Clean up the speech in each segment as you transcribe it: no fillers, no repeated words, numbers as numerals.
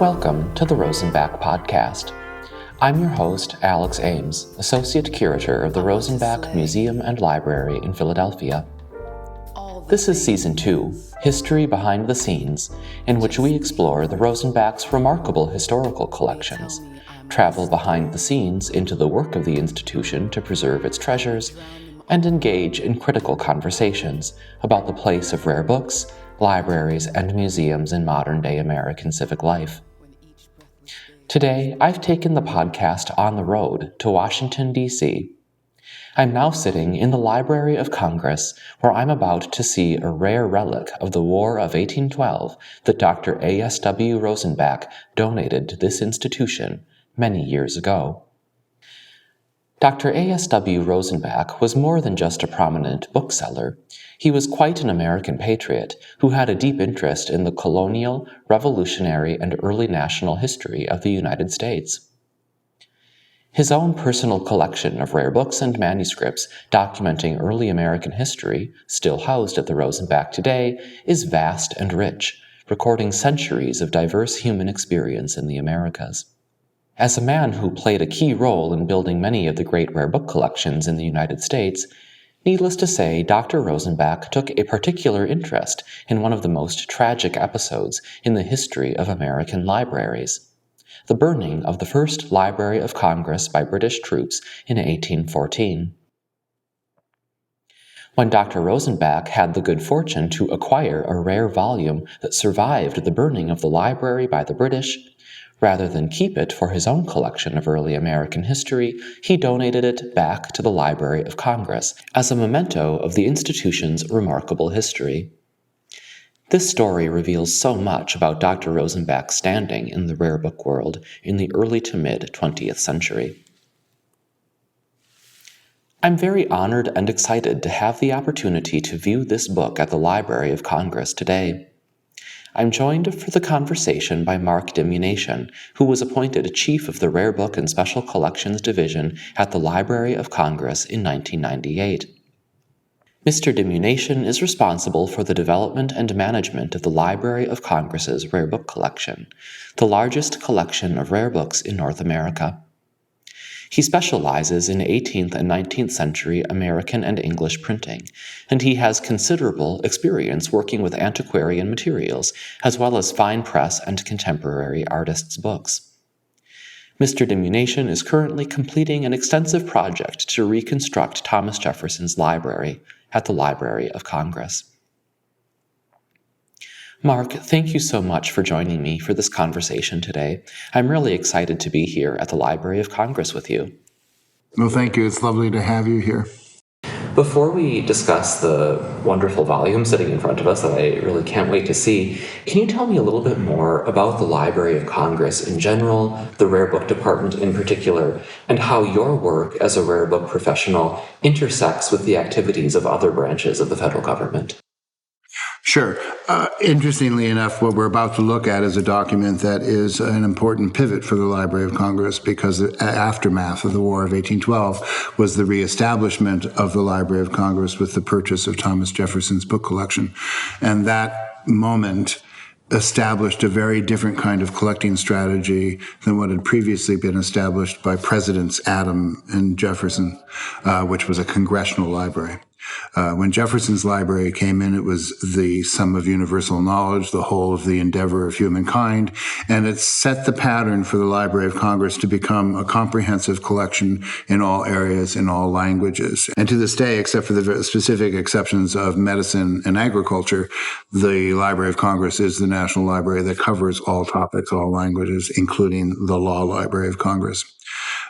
Welcome to the Rosenbach Podcast. I'm your host, Alex Ames, Associate Curator of the Rosenbach Museum and Library in Philadelphia. This is Season 2, History Behind the Scenes, in which we explore the Rosenbach's remarkable historical collections, travel behind the scenes into the work of the institution to preserve its treasures, and engage in critical conversations about the place of rare books, libraries, and museums in modern-day American civic life. Today, I've taken the podcast on the road to Washington, D.C. I'm now sitting in the Library of Congress, where I'm about to see a rare relic of the War of 1812 that Dr. A.S.W. Rosenbach donated to this institution many years ago. Dr. A.S.W. Rosenbach was more than just a prominent bookseller. He was quite an American patriot who had a deep interest in the colonial, revolutionary, and early national history of the United States. His own personal collection of rare books and manuscripts documenting early American history, still housed at the Rosenbach today, is vast and rich, recording centuries of diverse human experience in the Americas. As a man who played a key role in building many of the great rare book collections in the United States, needless to say, Dr. Rosenbach took a particular interest in one of the most tragic episodes in the history of American libraries: the burning of the first Library of Congress by British troops in 1814. When Dr. Rosenbach had the good fortune to acquire a rare volume that survived the burning of the library by the British, rather than keep it for his own collection of early American history, he donated it back to the Library of Congress as a memento of the institution's remarkable history. This story reveals so much about Dr. Rosenbach's standing in the rare book world in the early to mid-20th century. I'm very honored and excited to have the opportunity to view this book at the Library of Congress today. I'm joined for the conversation by Mark Dimunation, who was appointed Chief of the Rare Book and Special Collections Division at the Library of Congress in 1998. Mr. Dimunation is responsible for the development and management of the Library of Congress's Rare Book Collection, the largest collection of rare books in North America. He specializes in 18th and 19th century American and English printing, and he has considerable experience working with antiquarian materials, as well as fine press and contemporary artists' books. Mr. Dimunation is currently completing an extensive project to reconstruct Thomas Jefferson's library at the Library of Congress. Mark, thank you so much for joining me for this conversation today. I'm really excited to be here at the Library of Congress with you. Well, thank you. It's lovely to have you here. Before we discuss the wonderful volume sitting in front of us that I really can't wait to see, can you tell me a little bit more about the Library of Congress in general, the Rare Book Department in particular, and how your work as a rare book professional intersects with the activities of other branches of the federal government? Sure. Interestingly enough, what we're about to look at is a document that is an important pivot for the Library of Congress, because the aftermath of the War of 1812 was the reestablishment of the Library of Congress with the purchase of Thomas Jefferson's book collection. And that moment established a very different kind of collecting strategy than what had previously been established by Presidents Adams and Jefferson, which was a congressional library. When Jefferson's library came in, it was the sum of universal knowledge, the whole of the endeavor of humankind, and it set the pattern for the Library of Congress to become a comprehensive collection in all areas, in all languages. And to this day, except for the specific exceptions of medicine and agriculture, the Library of Congress is the national library that covers all topics, all languages, including the Law Library of Congress.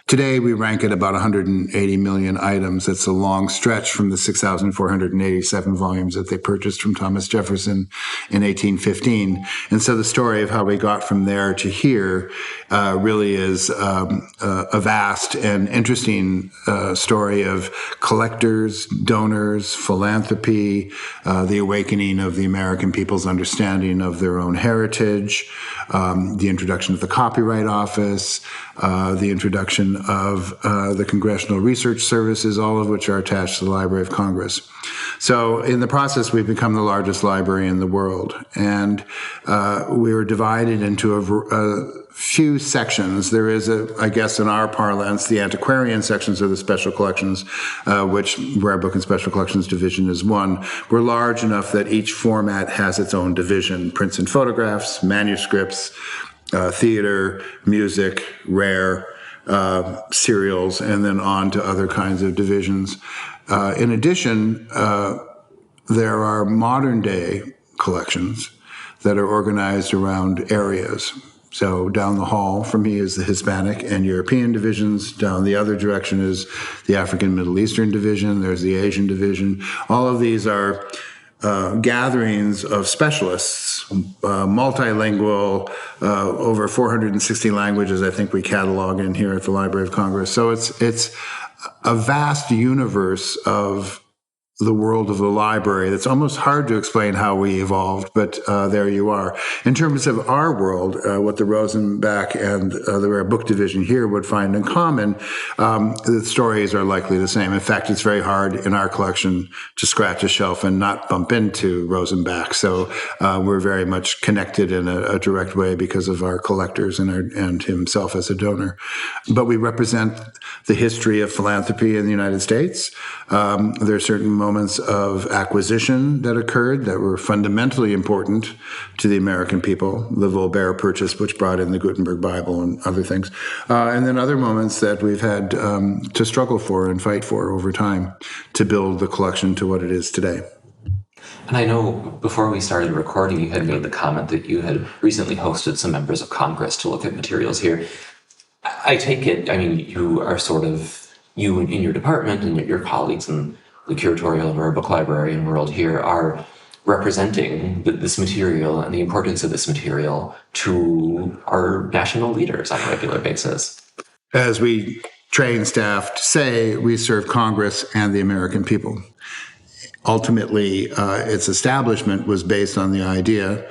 Today, we rank at about 180 million items. It's a long stretch from the 6,487 volumes that they purchased from Thomas Jefferson in 1815. And so the story of how we got from there to here really is a vast and interesting story of collectors, donors, philanthropy, the awakening of the American people's understanding of their own heritage, the introduction of the Copyright Office, the introduction of the Congressional Research Services, all of which are attached to the Library of Congress. So in the process, we've become the largest library in the world. And we were divided into a few sections. There is, I guess in our parlance, the antiquarian sections of the special collections, which Rare Book and Special Collections Division is one. We're large enough that each format has its own division: prints and photographs, manuscripts, theater, music, rare, serials, and then on to other kinds of divisions. In addition, there are modern day collections that are organized around areas. So down the hall from me is the Hispanic and European divisions. Down the other direction is the African Middle Eastern division. There's the Asian division. All of these are gatherings of specialists, multilingual, over 460 languages I think we catalog in here at the Library of Congress. So it's a vast universe of the world of the library that's almost hard to explain how we evolved, but there you are. In terms of our world, what the Rosenbach and the Rare Book Division here would find in common, the stories are likely the same. In fact, it's very hard in our collection to scratch a shelf and not bump into Rosenbach. So we're very much connected in a direct way because of our collectors and himself as a donor. But we represent the history of philanthropy in the United States. There are certain moments of acquisition that occurred that were fundamentally important to the American people. The Voltaire purchase, which brought in the Gutenberg Bible and other things. And then other moments that we've had to struggle for and fight for over time to build the collection to what it is today. And I know before we started recording, you had made the comment that you had recently hosted some members of Congress to look at materials here. I take it, I mean, you are sort of, you in your department and your colleagues in the curatorial and rare book librarian world here are representing this material and the importance of this material to our national leaders on a regular basis. As we train staff to say, we serve Congress and the American people. Ultimately, its establishment was based on the idea,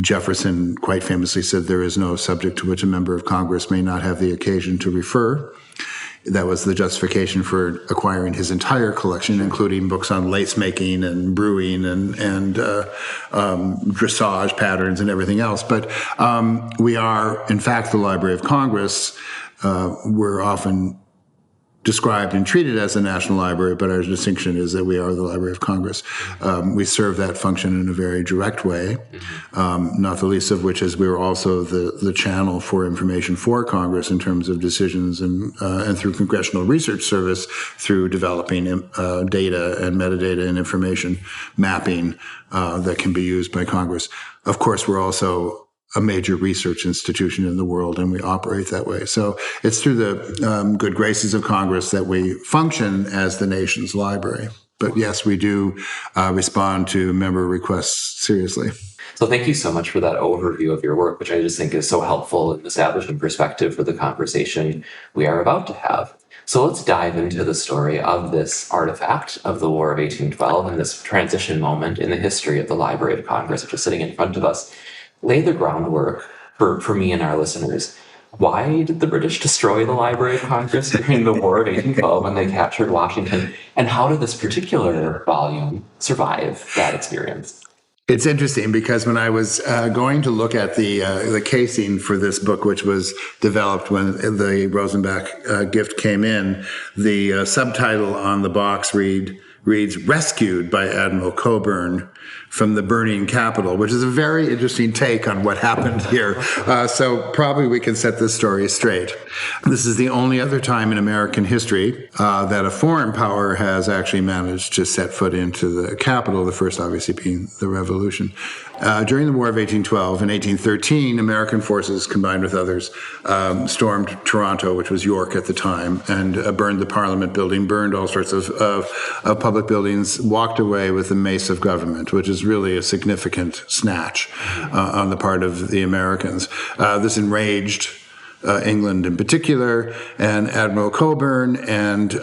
Jefferson quite famously said, there is no subject to which a member of Congress may not have the occasion to refer. That was the justification for acquiring his entire collection, including books on lace making and brewing and dressage patterns and everything else. But we are, in fact, the Library of Congress. We're often described and treated as a national library, but our distinction is that we are the Library of Congress. We serve that function in a very direct way, not the least of which is we're also the channel for information for Congress in terms of decisions and through Congressional Research Service through developing data and metadata and information mapping that can be used by Congress. Of course, we're also a major research institution in the world, and we operate that way. So it's through the good graces of Congress that we function as the nation's library. But yes, we do respond to member requests seriously. So thank you so much for that overview of your work, which I just think is so helpful in establishing perspective for the conversation we are about to have. So let's dive into the story of this artifact of the War of 1812 and this transition moment in the history of the Library of Congress, which is sitting in front of us. Lay the groundwork for me and our listeners. Why did the British destroy the Library of Congress during the War of 1812 when they captured Washington? And how did this particular volume survive that experience? It's interesting because when I was going to look at the casing for this book, which was developed when the Rosenbach gift came in, the subtitle on the box reads "Rescued by Admiral Cockburn from the burning Capitol," which is a very interesting take on what happened here. So probably we can set this story straight. This is the only other time in American history that a foreign power has actually managed to set foot into the Capitol, the first obviously being the Revolution. During the War of 1812, in 1813, American forces, combined with others, stormed Toronto, which was York at the time, and burned the Parliament building, burned all sorts of public buildings, walked away with the mace of government, which is really a significant snatch on the part of the Americans. This enraged England in particular, and Admiral Cockburn and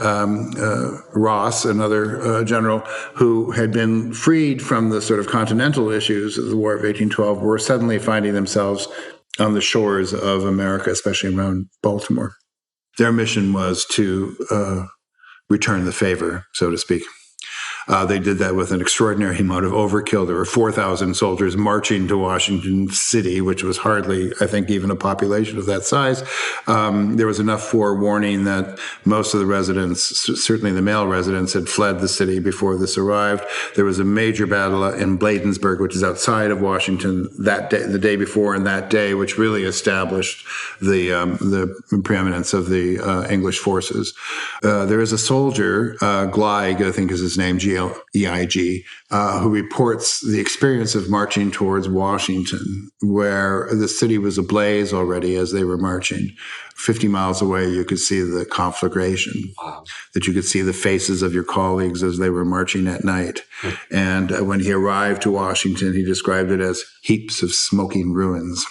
Ross, another general who had been freed from the sort of continental issues of the War of 1812, were suddenly finding themselves on the shores of America, especially around Baltimore. Their mission was to return the favor, so to speak. They did that with an extraordinary amount of overkill. There were 4,000 soldiers marching to Washington City, which was hardly, I think, even a population of that size. There was enough forewarning that most of the residents, certainly the male residents, had fled the city before this arrived. There was a major battle in Bladensburg, which is outside of Washington, that day, the day before and that day, which really established the preeminence of the English forces. There is a soldier, Gleig, I think is his name, G-L-E-I-G, who reports the experience of marching towards Washington, where the city was ablaze already as they were marching. 50 miles away, you could see the conflagration, that you could see the faces of your colleagues as they were marching at night. And when he arrived to Washington, he described it as heaps of smoking ruins.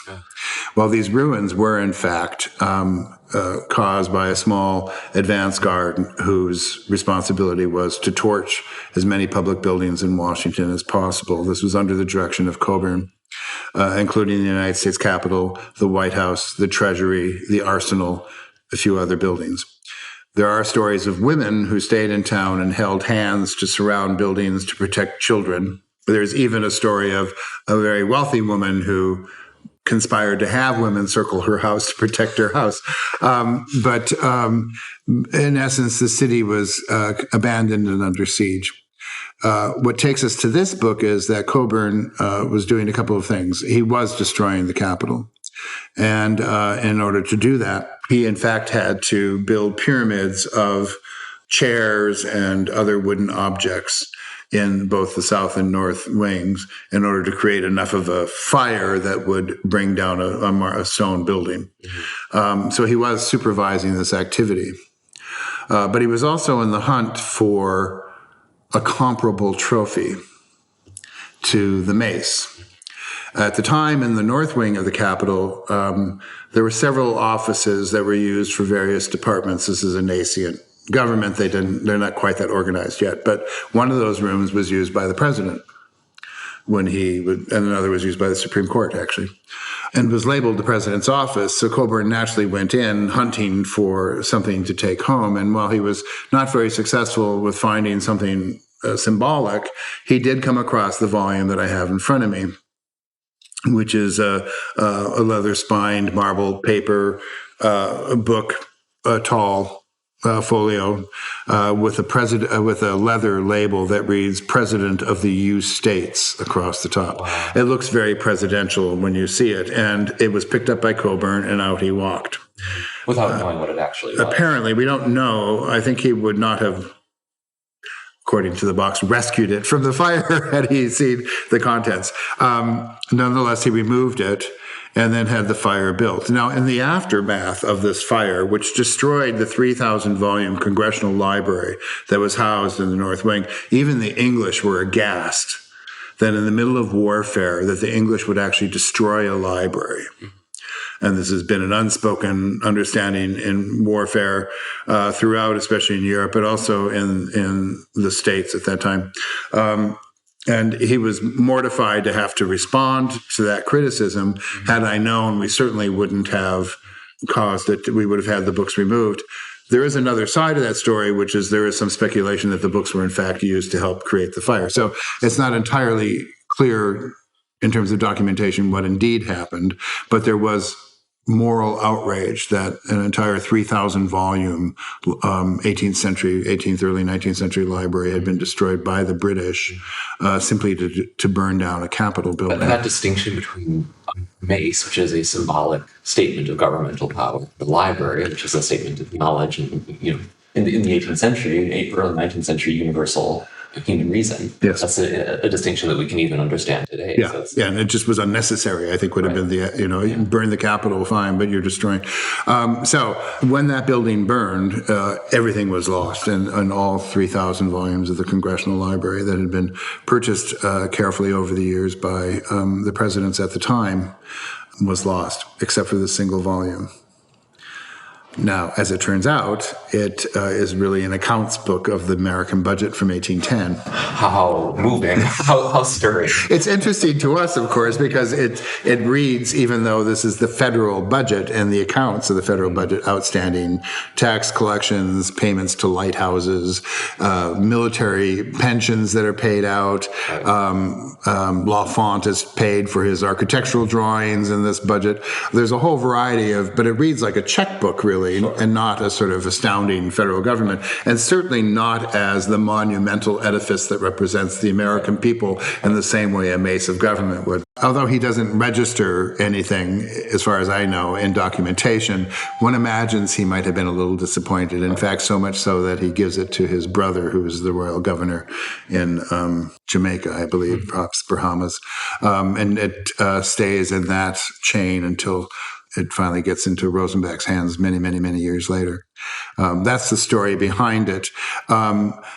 Well, these ruins were, in fact, caused by a small advance guard whose responsibility was to torch as many public buildings in Washington as possible. This was under the direction of Coburn, including the United States Capitol, the White House, the Treasury, the Arsenal, a few other buildings. There are stories of women who stayed in town and held hands to surround buildings to protect children. There's even a story of a very wealthy woman who conspired to have women circle her house to protect her house. But in essence, the city was abandoned and under siege. What takes us to this book is that Coburn was doing a couple of things. He was destroying the Capitol. And in order to do that, he in fact had to build pyramids of chairs and other wooden objects in both the south and north wings in order to create enough of a fire that would bring down a stone building. So he was supervising this activity. But he was also in the hunt for a comparable trophy to the mace. At the time, in the north wing of the Capitol, there were several offices that were used for various departments. This is a nascent government. They're not quite that organized yet. But one of those rooms was used by the president and another was used by the Supreme Court, actually, and was labeled the president's office. So Coburn naturally went in hunting for something to take home. And while he was not very successful with finding something symbolic, he did come across the volume that I have in front of me, which is a leather-spined marbled paper book, a tall folio with a leather label that reads "President of the U States" across the top. Wow. It looks very presidential when you see it, and it was picked up by Coburn, and out he walked. Without knowing what it actually was. Apparently, we don't know. I think he would not have, according to the box, rescued it from the fire had he seen the contents. Nonetheless, he removed it and then had the fire built. Now, in the aftermath of this fire, which destroyed the 3,000-volume Congressional Library that was housed in the North Wing, even the English were aghast that in the middle of warfare that the English would actually destroy a library. And this has been an unspoken understanding in warfare throughout, especially in Europe, but also in the States at that time. And he was mortified to have to respond to that criticism. Had I known, we certainly wouldn't have caused it. We would have had the books removed. There is another side of that story, which is there is some speculation that the books were in fact used to help create the fire. So it's not entirely clear in terms of documentation what indeed happened, but there was moral outrage that an entire 3,000-volume 18th, early 19th century library had been destroyed by the British simply to burn down a Capitol building. That distinction between mace, which is a symbolic statement of governmental power, the library, which is a statement of knowledge, and in the 18th century, early 19th century, universal human reason. Yes. That's a distinction that we can even understand today. Yeah, and it just was unnecessary, I think, would have been the, burn the Capitol, fine, but you're destroying. So when that building burned, everything was lost, and all 3,000 volumes of the Congressional Library that had been purchased carefully over the years by the presidents at the time was lost, except for the single volume. Now, as it turns out, it is really an accounts book of the American budget from 1810. How moving, how stirring. It's interesting to us, of course, because it reads, even though this is the federal budget and the accounts of the federal budget, outstanding tax collections, payments to lighthouses, military pensions that are paid out. L'Enfant is paid for his architectural drawings in this budget. There's a whole variety but it reads like a checkbook, really. And not a sort of astounding federal government, and certainly not as the monumental edifice that represents the American people in the same way a mace of government would. Although he doesn't register anything, as far as I know, in documentation, one imagines he might have been a little disappointed. In fact, so much so that he gives it to his brother, who is the royal governor in Jamaica, I believe, perhaps Bahamas. And it stays in that chain until it finally gets into Rosenbach's hands many, many, many years later. That's the story behind it.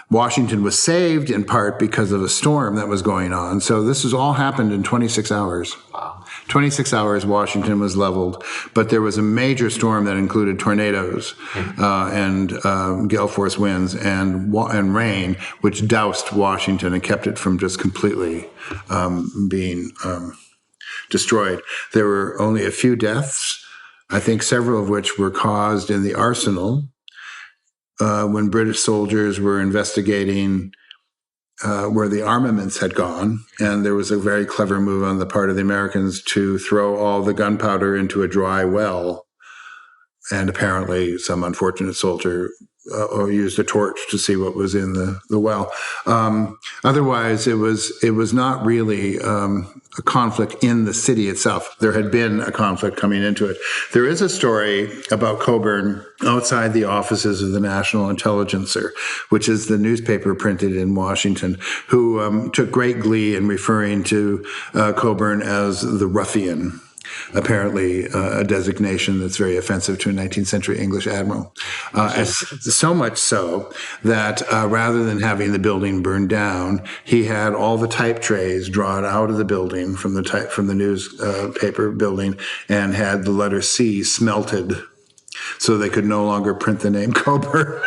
Washington was saved in part because of a storm that was going on. So this has all happened in 26 hours. Wow. 26 hours, Washington was leveled. But there was a major storm that included tornadoes and gale force winds and rain, which doused Washington and kept it from just completely being destroyed. There were only a few deaths, I think several of which were caused in the arsenal when British soldiers were investigating where the armaments had gone. And there was a very clever move on the part of the Americans to throw all the gunpowder into a dry well. And apparently some unfortunate soldier used a torch to see what was in the well. Otherwise, it was not really a conflict in the city itself. There had been a conflict coming into it. There is a story about Cockburn outside the offices of the National Intelligencer, which is the newspaper printed in Washington, who took great glee in referring to Cockburn as the ruffian. Apparently a designation that's very offensive to a 19th century English admiral. So much so that rather than having the building burned down, he had all the type trays drawn out of the building from the newspaper building and had the letter C smelted so they could no longer print the name Cockburn.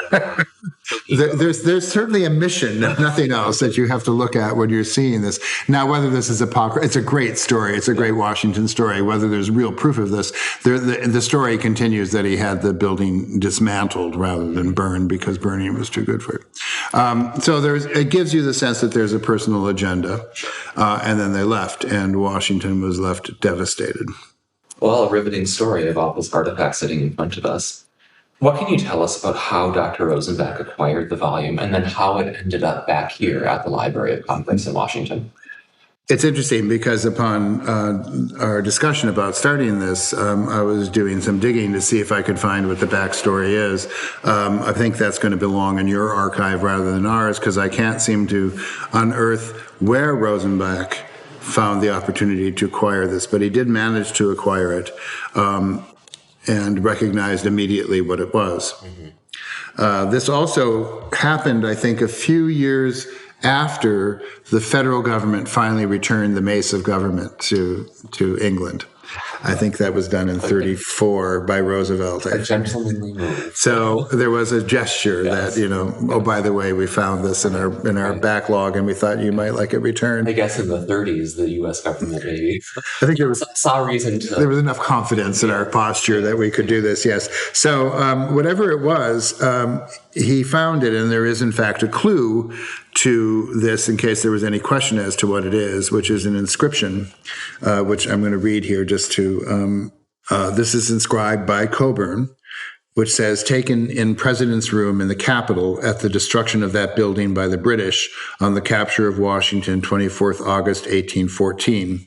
There's certainly a mission, if nothing else, that you have to look at when you're seeing this. Now, whether this is apocryphal, it's a great story. It's a great Washington story. Whether there's real proof of this, the story continues that he had the building dismantled rather than burned because burning was too good for it. So it gives you the sense that there's a personal agenda, and then they left, and Washington was left devastated. Well, a riveting story of all those artifacts sitting in front of us. What can you tell us about how Dr. Rosenbach acquired the volume and then how it ended up back here at the Library of Congress in Washington? It's interesting because upon our discussion about starting this, I was doing some digging to see if I could find what the backstory is. I think that's going to belong in your archive rather than ours because I can't seem to unearth where Rosenbach found the opportunity to acquire this, but he did manage to acquire it and recognized immediately what it was. Mm-hmm. This also happened, I think, a few years after the federal government finally returned the mace of government to England. I think that was done in 1934 by Roosevelt. So there was a gesture that, oh, by the way, we found this in our backlog and we thought you might like it returned. I guess in the 1930s, the U.S. government maybe I think there saw reason to. There was enough confidence in our posture that we could do this, yes. So whatever it was, he found it, and there is, in fact, a clue to this in case there was any question as to what it is, which is an inscription, which I'm going to read here just to, this is inscribed by Cockburn, which says, taken in President's Room in the Capitol at the destruction of that building by the British on the capture of Washington, 24th August, 1814.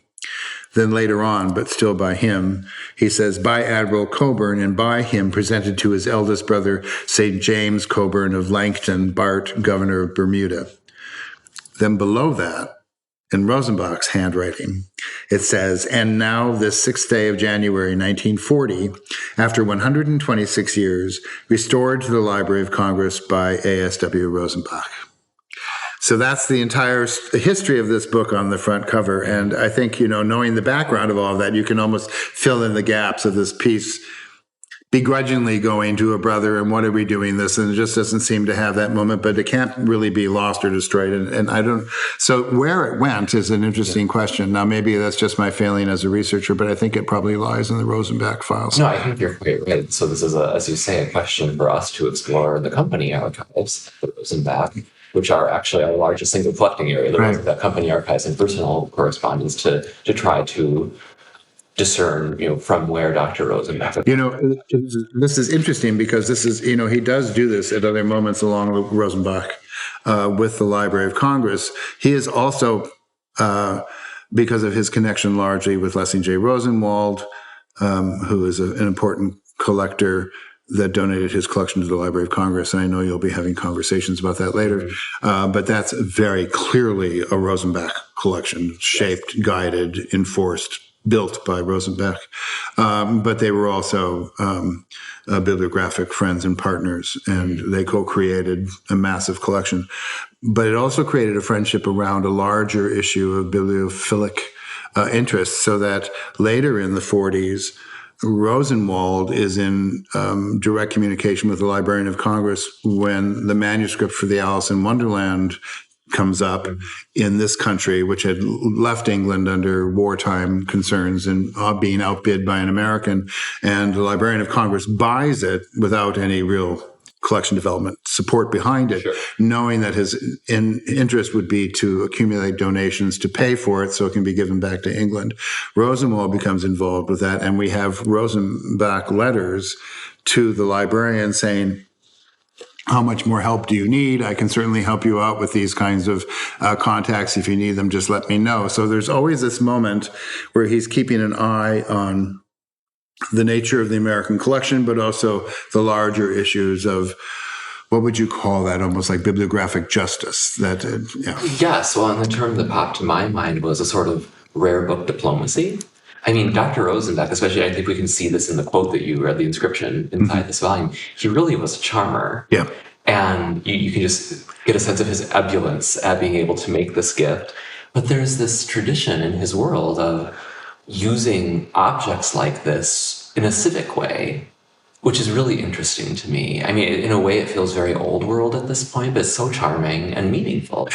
Then later on, but still by him, he says, by Admiral Cockburn and by him presented to his eldest brother, St. James Cockburn of Langton, Bart, Governor of Bermuda. Then below that, in Rosenbach's handwriting, it says, and now this 6th day of January, 1940, after 126 years, restored to the Library of Congress by A.S.W. Rosenbach. So that's the entire history of this book on the front cover. And I think, knowing the background of all of that, you can almost fill in the gaps of this piece begrudgingly going to a brother and what are we doing this, and it just doesn't seem to have that moment, but it can't really be lost or destroyed, and I don't, so where it went is an interesting question. Now maybe that's just my failing as a researcher, but I think it probably lies in the Rosenbach files. No, I think you're quite right. So this is, as you say, a question for us to explore in the company archives, the Rosenbach, which are actually our largest single collecting area, the Rosenbach company archives and personal correspondence, to try to discern, from where Dr. Rosenbach. This is interesting because this is, he does do this at other moments along with Rosenbach with the Library of Congress. He is also, because of his connection largely with Lessing J. Rosenwald, who is an important collector that donated his collection to the Library of Congress, and I know you'll be having conversations about that later, but that's very clearly a Rosenbach collection, shaped, guided, enforced, built by Rosenbach, but they were also bibliographic friends and partners, and they co-created a massive collection. But it also created a friendship around a larger issue of bibliophilic interest, so that later in the 40s, Rosenwald is in direct communication with the Librarian of Congress when the manuscript for the Alice in Wonderland comes up in this country, which had left England under wartime concerns and being outbid by an American. And the Librarian of Congress buys it without any real collection development support behind it, knowing that his interest would be to accumulate donations to pay for it so it can be given back to England. Rosenwald becomes involved with that, and we have Rosenbach letters to the librarian saying, how much more help do you need? I can certainly help you out with these kinds of contacts. If you need them, just let me know. So there's always this moment where he's keeping an eye on the nature of the American collection, but also the larger issues of, what would you call that, almost like bibliographic justice? Yes, well, and the term that popped to my mind was a sort of rare book diplomacy. I mean, Dr. Rosenbach, especially, I think we can see this in the quote that you read, the inscription inside this volume. He really was a charmer. Yeah. And you can just get a sense of his ebullience at being able to make this gift. But there's this tradition in his world of using objects like this in a civic way, which is really interesting to me. I mean, in a way, it feels very old world at this point, but it's so charming and meaningful.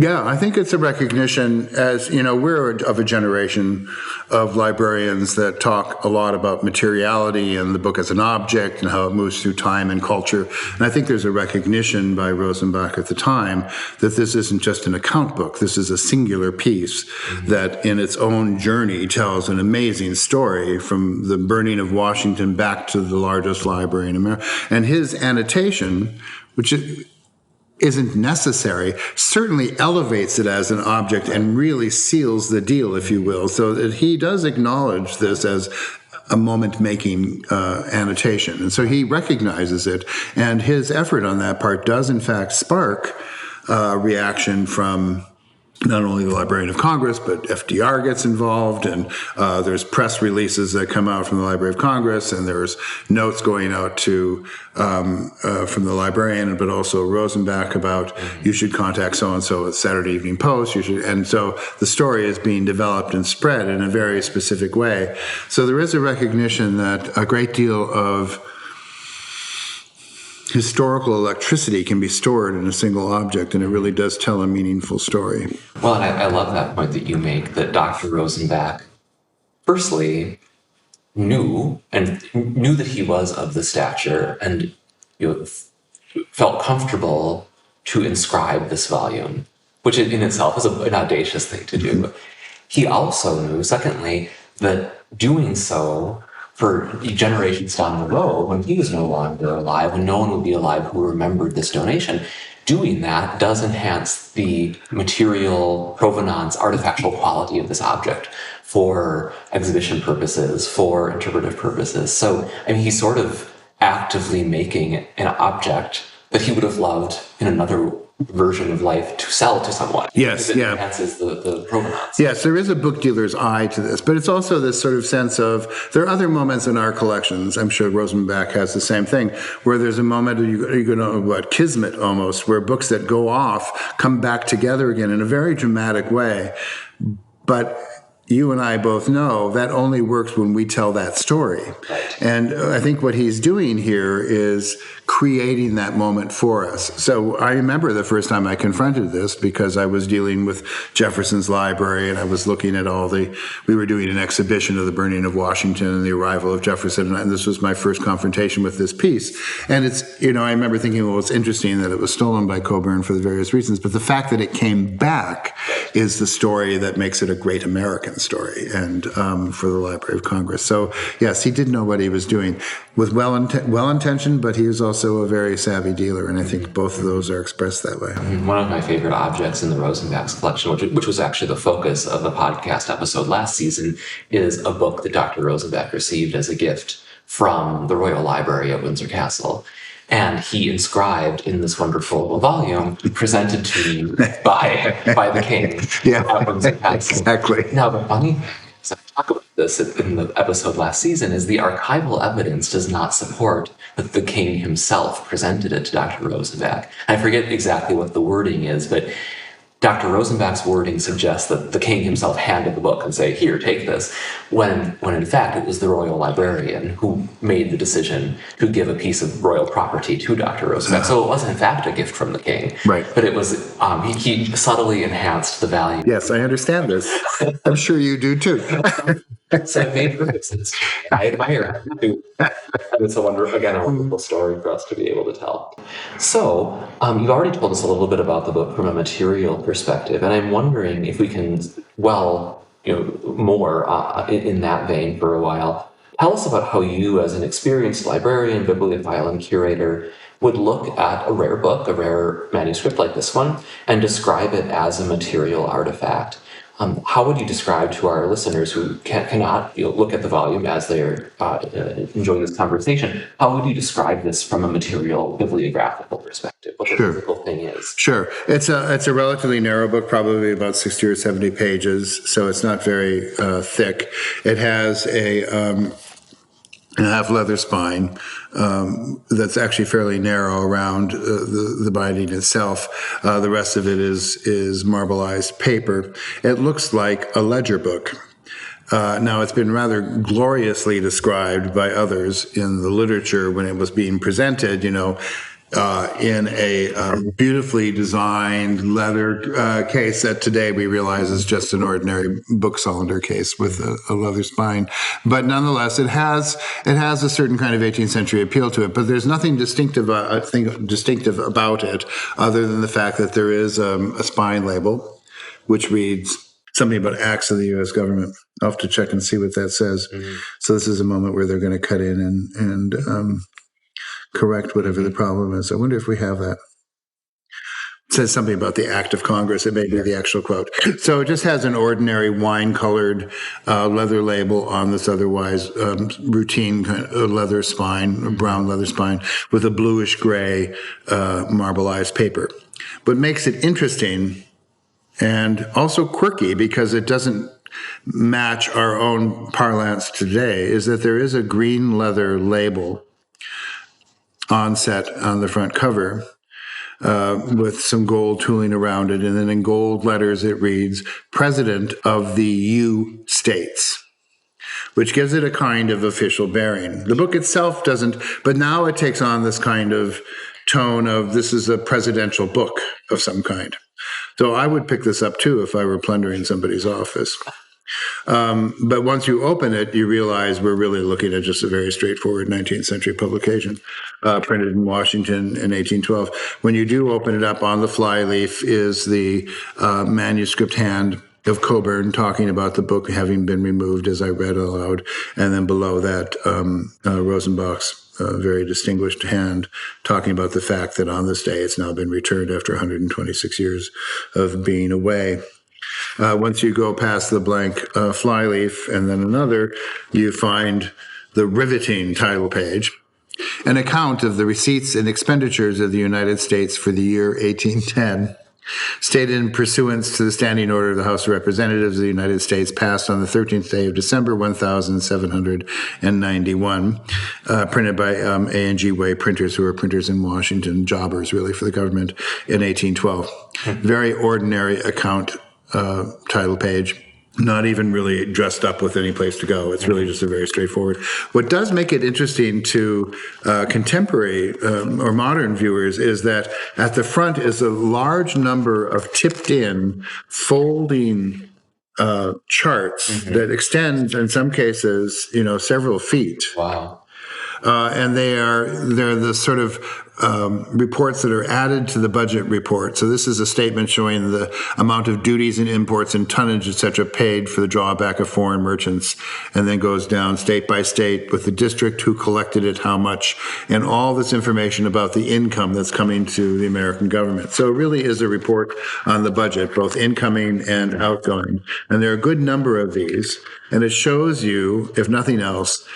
Yeah, I think it's a recognition, as we're of a generation of librarians that talk a lot about materiality and the book as an object and how it moves through time and culture. And I think there's a recognition by Rosenbach at the time that this isn't just an account book. This is a singular piece that in its own journey tells an amazing story from the burning of Washington back to the largest library in America. And his annotation, which isn't necessary, certainly elevates it as an object and really seals the deal, if you will, so that he does acknowledge this as a moment-making annotation. And so he recognizes it, and his effort on that part does, in fact, spark reaction from not only the Librarian of Congress, but FDR gets involved, and there's press releases that come out from the Library of Congress, and there's notes going out to from the librarian, but also Rosenbach about you should contact so-and-so at Saturday Evening Post. And so the story is being developed and spread in a very specific way. So there is a recognition that a great deal of historical electricity can be stored in a single object, and it really does tell a meaningful story. Well, and I love that point that you make, that Dr. Rosenbach, firstly, knew that he was of the stature and felt comfortable to inscribe this volume, which in itself is an audacious thing to do. He also knew, secondly, that doing so for generations down the road, when he was no longer alive, when no one would be alive who remembered this donation, doing that does enhance the material provenance, artifactual quality of this object for exhibition purposes, for interpretive purposes. So, I mean, he's sort of actively making an object that he would have loved in another version of life to sell to someone. Yes, it yeah. enhances the provenance. Yes, there is a book dealer's eye to this, but it's also this sort of sense of, there are other moments in our collections, I'm sure Rosenbach has the same thing, where there's a moment, kismet almost, where books that go off come back together again in a very dramatic way. But you and I both know that only works when we tell that story. Right. And I think what he's doing here is creating that moment for us. So I remember the first time I confronted this because I was dealing with Jefferson's library and I was looking at we were doing an exhibition of the burning of Washington and the arrival of Jefferson, and this was my first confrontation with this piece. And it's, I remember thinking, well, it's interesting that it was stolen by Cockburn for the various reasons, but the fact that it came back is the story that makes it a great American story and for the Library of Congress. So yes, he did know what he was doing, with well-intentioned, but he was also a very savvy dealer, and I think both of those are expressed that way. One of my favorite objects in the Rosenbach's collection, which was actually the focus of the podcast episode last season, is a book that Dr. Rosenbach received as a gift from the Royal Library at Windsor Castle. And he inscribed in this wonderful volume presented to me by the king at Windsor Castle. Exactly. Now, the funny thing is, I talk about this in the episode last season, is the archival evidence does not support that the king himself presented it to Dr. Rosenbach. I forget exactly what the wording is, but Dr. Rosenbach's wording suggests that the king himself handed the book and say, here, take this, when in fact it was the royal librarian who made the decision to give a piece of royal property to Dr. Rosenbach. So it was in fact a gift from the king. Right. But it was, he subtly enhanced the value. Yes, I understand this. I'm sure you do too. So it made perfect sense to me. I admire it too. And it's a wonderful story for us to be able to tell. So, you've already told us a little bit about the book from a material perspective, and I'm wondering if we can more in that vein for a while. Tell us about how you, as an experienced librarian, bibliophile, and curator, would look at a rare book, a rare manuscript like this one, and describe it as a material artifact. How would you describe to our listeners who cannot look at the volume as they're enjoying this conversation, how would you describe this from a material bibliographical perspective, what the physical thing is? Sure. It's a relatively narrow book, probably about 60 or 70 pages, so it's not very thick. It has a half leather spine that's actually fairly narrow around the binding itself. The rest of it is marbleized paper. It looks like a ledger book. Now, it's been rather gloriously described by others in the literature when it was being presented, in a beautifully designed leather case that today we realize is just an ordinary book cylinder case with a leather spine. But nonetheless, it has a certain kind of 18th century appeal to it. But there's nothing distinctive about it, other than the fact that there is a spine label, which reads something about acts of the U.S. government. I'll have to check and see what that says. Mm-hmm. So this is a moment where they're going to cut in and correct whatever the problem is. I wonder if we have that. It says something about the act of Congress. It may be the actual quote. So it just has an ordinary wine-colored leather label on this otherwise routine kind of leather spine, brown leather spine, with a bluish-gray marbleized paper. What makes it interesting and also quirky, because it doesn't match our own parlance today, is that there is a green leather label onset on the front cover with some gold tooling around it. And then in gold letters, it reads, President of the U States, which gives it a kind of official bearing. The book itself doesn't, but now it takes on this kind of tone of this is a presidential book of some kind. So I would pick this up too if I were plundering somebody's office. But once you open it, you realize we're really looking at just a very straightforward 19th century publication, printed in Washington in 1812. When you do open it up, on the flyleaf is the manuscript hand of Cockburn talking about the book having been removed, as I read aloud, and then below that, Rosenbach's very distinguished hand talking about the fact that on this day it's now been returned after 126 years of being away. Once you go past the blank flyleaf and then another, you find the riveting title page, an account of the receipts and expenditures of the United States for the year 1810, stated in pursuance to the Standing Order of the House of Representatives of the United States, passed on the 13th day of December, 1791, printed by A&G Way printers, who were printers in Washington, jobbers really for the government, in 1812. Very ordinary account title page. not even really dressed up with any place to go. It's really just a very straightforward. What does make it interesting to contemporary or modern viewers is that at the front is a large number of tipped-in, folding charts that extend, in some cases, several feet. Wow. And they're the sort of reports that are added to the budget report. So this is a statement showing the amount of duties and imports and tonnage, et cetera, paid for the drawback of foreign merchants, and then goes down state by state with the district, who collected it, how much, and all this information about the income that's coming to the American government. So it really is a report on the budget, both incoming and outgoing. And there are a good number of these, and it shows you, if nothing else,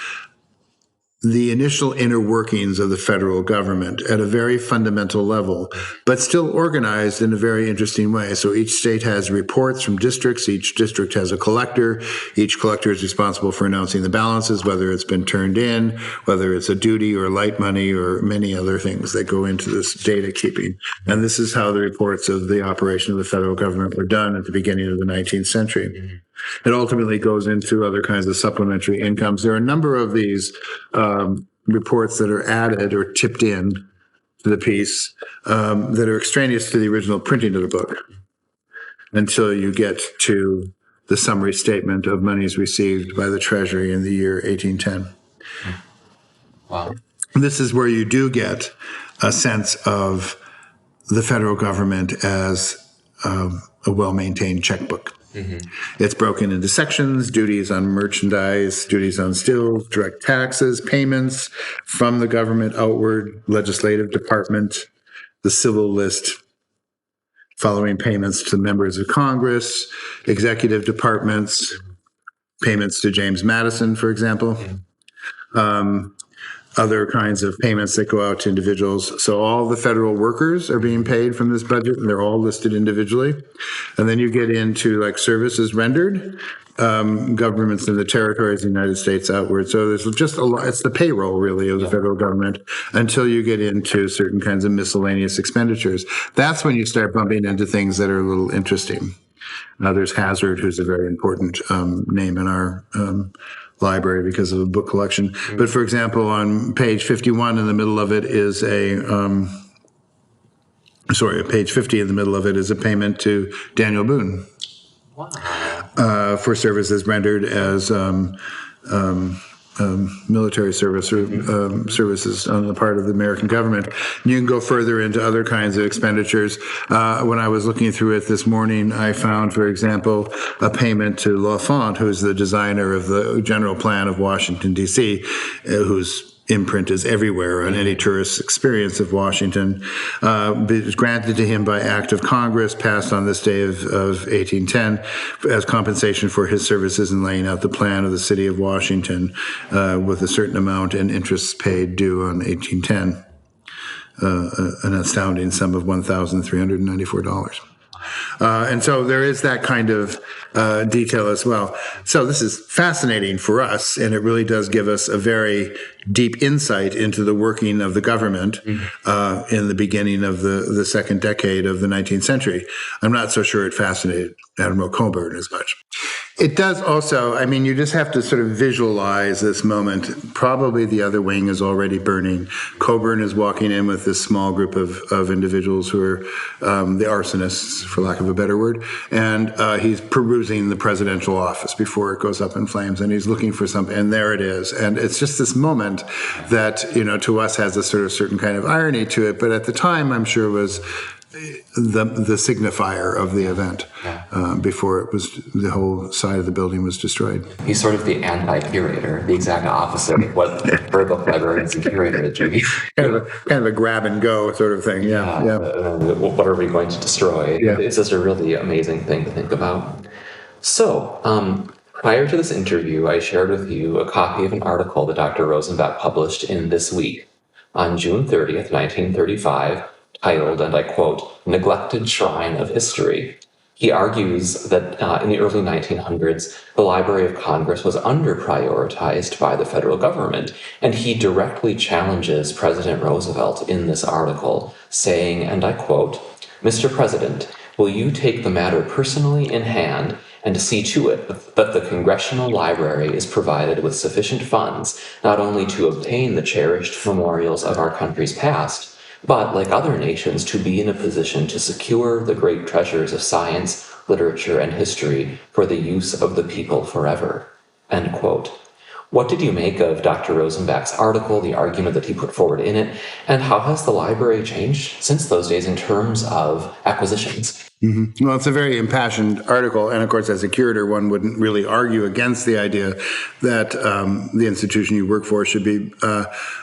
the initial inner workings of the federal government at a very fundamental level, but still organized in a very interesting way. So each state has reports from districts. Each district has a collector. Each collector is responsible for announcing the balances, whether it's been turned in, whether it's a duty or light money or many other things that go into this data keeping. And this is how the reports of the operation of the federal government were done at the beginning of the 19th century. It ultimately goes into other kinds of supplementary incomes. There are a number of these reports that are added or tipped in to the piece that are extraneous to the original printing of the book until you get to the summary statement of monies received by the Treasury in the year 1810. Wow. This is where you do get a sense of the federal government as a well-maintained checkbook. It's broken into sections: duties on merchandise, duties on stills, direct taxes, payments from the government outward, legislative department, the civil list, following payments to members of Congress, executive departments, payments to James Madison, for example. Other kinds of payments that go out to individuals. So all the federal workers are being paid from this budget, and they're all listed individually. And then you get into like services rendered, governments in the territories of the United States outward. So there's just a lot, it's the payroll really of the federal government until you get into certain kinds of miscellaneous expenditures. That's when you start bumping into things that are a little interesting. There's Hazard, who's a very important name in our library because of a book collection. But for example, on page 51 in the middle of it is page 50 in the middle of it is a payment to Daniel Boone. Wow. For services rendered as military service or services on the part of the American government. You can go further into other kinds of expenditures. When I was looking through it this morning, I found, for example, a payment to L'Enfant, who's the designer of the general plan of Washington, D.C., whose imprint is everywhere on any tourist's experience of Washington. It was granted to him by act of Congress, passed on this day of 1810, as compensation for his services in laying out the plan of the city of Washington, with a certain amount and interest paid due on 1810, an astounding sum of $1,394. And so there is that kind of detail as well. So this is fascinating for us, and it really does give us a very deep insight into the working of the government in the beginning of the second decade of the 19th century. I'm not so sure it fascinated Admiral Coburn as much. It does also, I mean, you just have to sort of visualize this moment. Probably the other wing is already burning. Coburn is walking in with this small group of individuals who are the arsonists, for lack of a better word, and he's perusing the presidential office before it goes up in flames, and he's looking for something, and there it is. And it's just this moment that, you know, to us has a sort of certain kind of irony to it, but at the time, I'm sure was the signifier of the event before it was the whole side of the building was destroyed. He's sort of the anti-curator, the exact opposite of what bird book librarians and curators do. kind of a grab and go sort of thing. Yeah. What are we going to destroy? Yeah. It's just a really amazing thing to think about. So, prior to this interview, I shared with you a copy of an article that Dr. Rosenbach published in This Week on June 30th, 1935, titled, and I quote, "Neglected Shrine of History." He argues that in the early 1900s, the Library of Congress was under-prioritized by the federal government, and he directly challenges President Roosevelt in this article, saying, and I quote, "Mr. President, will you take the matter personally in hand and to see to it that the Congressional Library is provided with sufficient funds not only to obtain the cherished memorials of our country's past, but, like other nations, to be in a position to secure the great treasures of science, literature, and history for the use of the people forever." End quote. What did you make of Dr. Rosenbach's article, the argument that he put forward in it, and how has the library changed since those days in terms of acquisitions? Mm-hmm. Well, it's a very impassioned article, and of course, as a curator, one wouldn't really argue against the idea that the institution you work for should be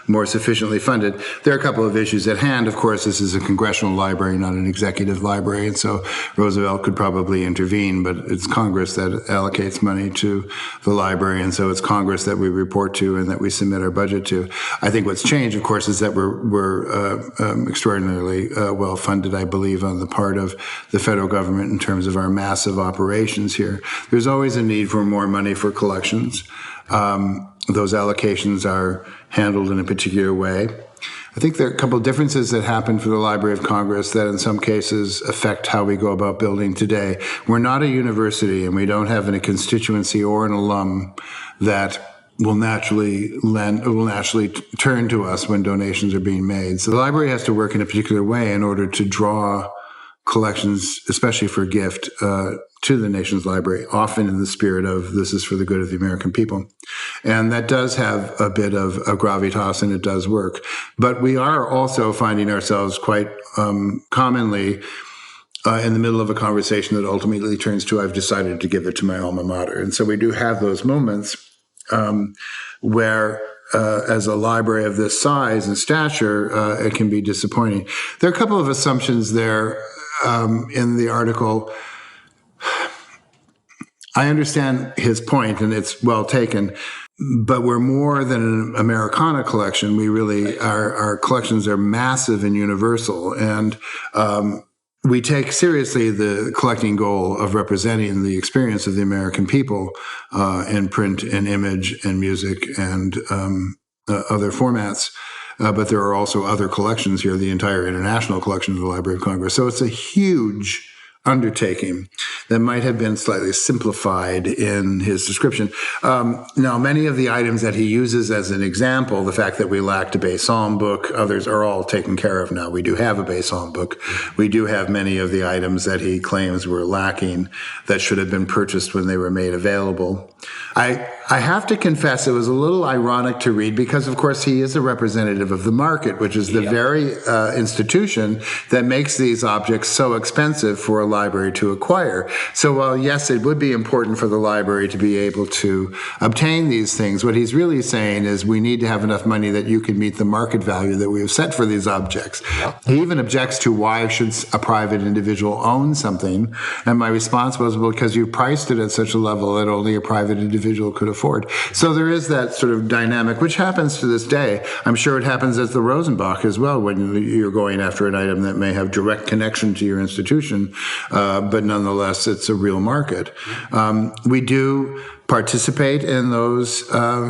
more sufficiently funded. There are a couple of issues at hand. Of course, this is a congressional library, not an executive library, and so Roosevelt could probably intervene, but it's Congress that allocates money to the library, and so it's Congress that we report to and that we submit our budget to. I think what's changed, of course, is that we're extraordinarily well funded, I believe, on the part of the federal government in terms of our massive operations here. There's always a need for more money for collections. Those allocations are handled in a particular way. I think there are a couple of differences that happen for the Library of Congress that in some cases affect how we go about building today. We're not a university, and we don't have a constituency or an alum that will naturally turn to us when donations are being made. So the library has to work in a particular way in order to draw collections, especially for gift, to the nation's library, often in the spirit of this is for the good of the American people. And that does have a bit of a gravitas, and it does work. But we are also finding ourselves quite commonly in the middle of a conversation that ultimately turns to, I've decided to give it to my alma mater. And so we do have those moments where as a library of this size and stature, it can be disappointing. There are a couple of assumptions there in the article. I understand his point, and it's well taken, but we're more than an Americana collection. We really, our collections are massive and universal, and we take seriously the collecting goal of representing the experience of the American people in print and image and music and other formats. But there are also other collections here, the entire international collection of the Library of Congress. So it's a huge undertaking that might have been slightly simplified in his description. Now, many of the items that he uses as an example, the fact that we lacked a Bay Psalm book, others are all taken care of now. We do have a Bay Psalm book. We do have many of the items that he claims were lacking that should have been purchased when they were made available. I have to confess it was a little ironic to read because, of course, he is a representative of the market, which is the very institution that makes these objects so expensive for a library to acquire. So while, yes, it would be important for the library to be able to obtain these things, what he's really saying is we need to have enough money that you can meet the market value that we have set for these objects. Yep. He even objects to why should a private individual own something, and my response was, well, because you priced it at such a level that only a private individual could afford. So there is that sort of dynamic, which happens to this day. I'm sure it happens at the Rosenbach as well when you're going after an item that may have direct connection to your institution, but nonetheless, it's a real market. We do participate in those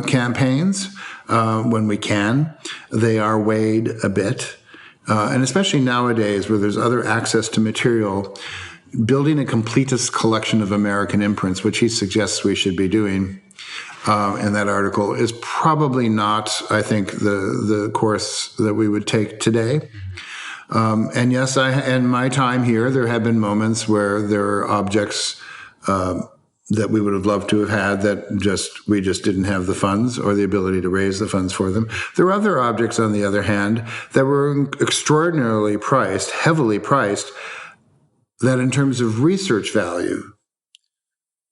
campaigns when we can. They are weighed a bit. And especially nowadays where there's other access to material, building a completist collection of American imprints, which he suggests we should be doing in that article, is probably not, I think, the course that we would take today. And yes, in my time here, there have been moments where there are objects that we would have loved to have had that we just didn't have the funds or the ability to raise the funds for them. There are other objects, on the other hand, that were extraordinarily priced, heavily priced, that in terms of research value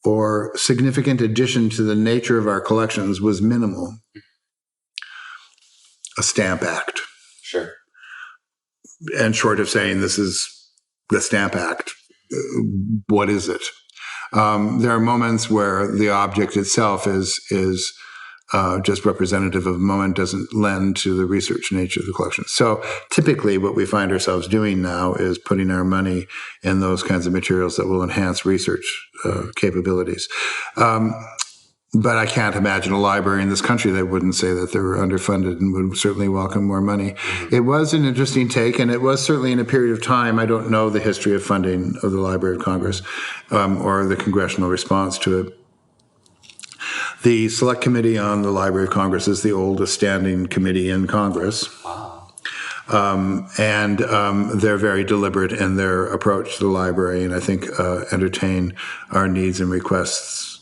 or significant addition to the nature of our collections was minimal. A Stamp Act. Sure. And short of saying this is the Stamp Act, what is it? There are moments where the object itself is just representative of a moment, doesn't lend to the research nature of the collection. So typically what we find ourselves doing now is putting our money in those kinds of materials that will enhance research capabilities. But I can't imagine a library in this country that wouldn't say that they were underfunded and would certainly welcome more money. It was an interesting take, and it was certainly in a period of time. I don't know the history of funding of the Library of Congress or the congressional response to it. The Select Committee on the Library of Congress is the oldest standing committee in Congress. And they're very deliberate in their approach to the library, and I think entertain our needs and requests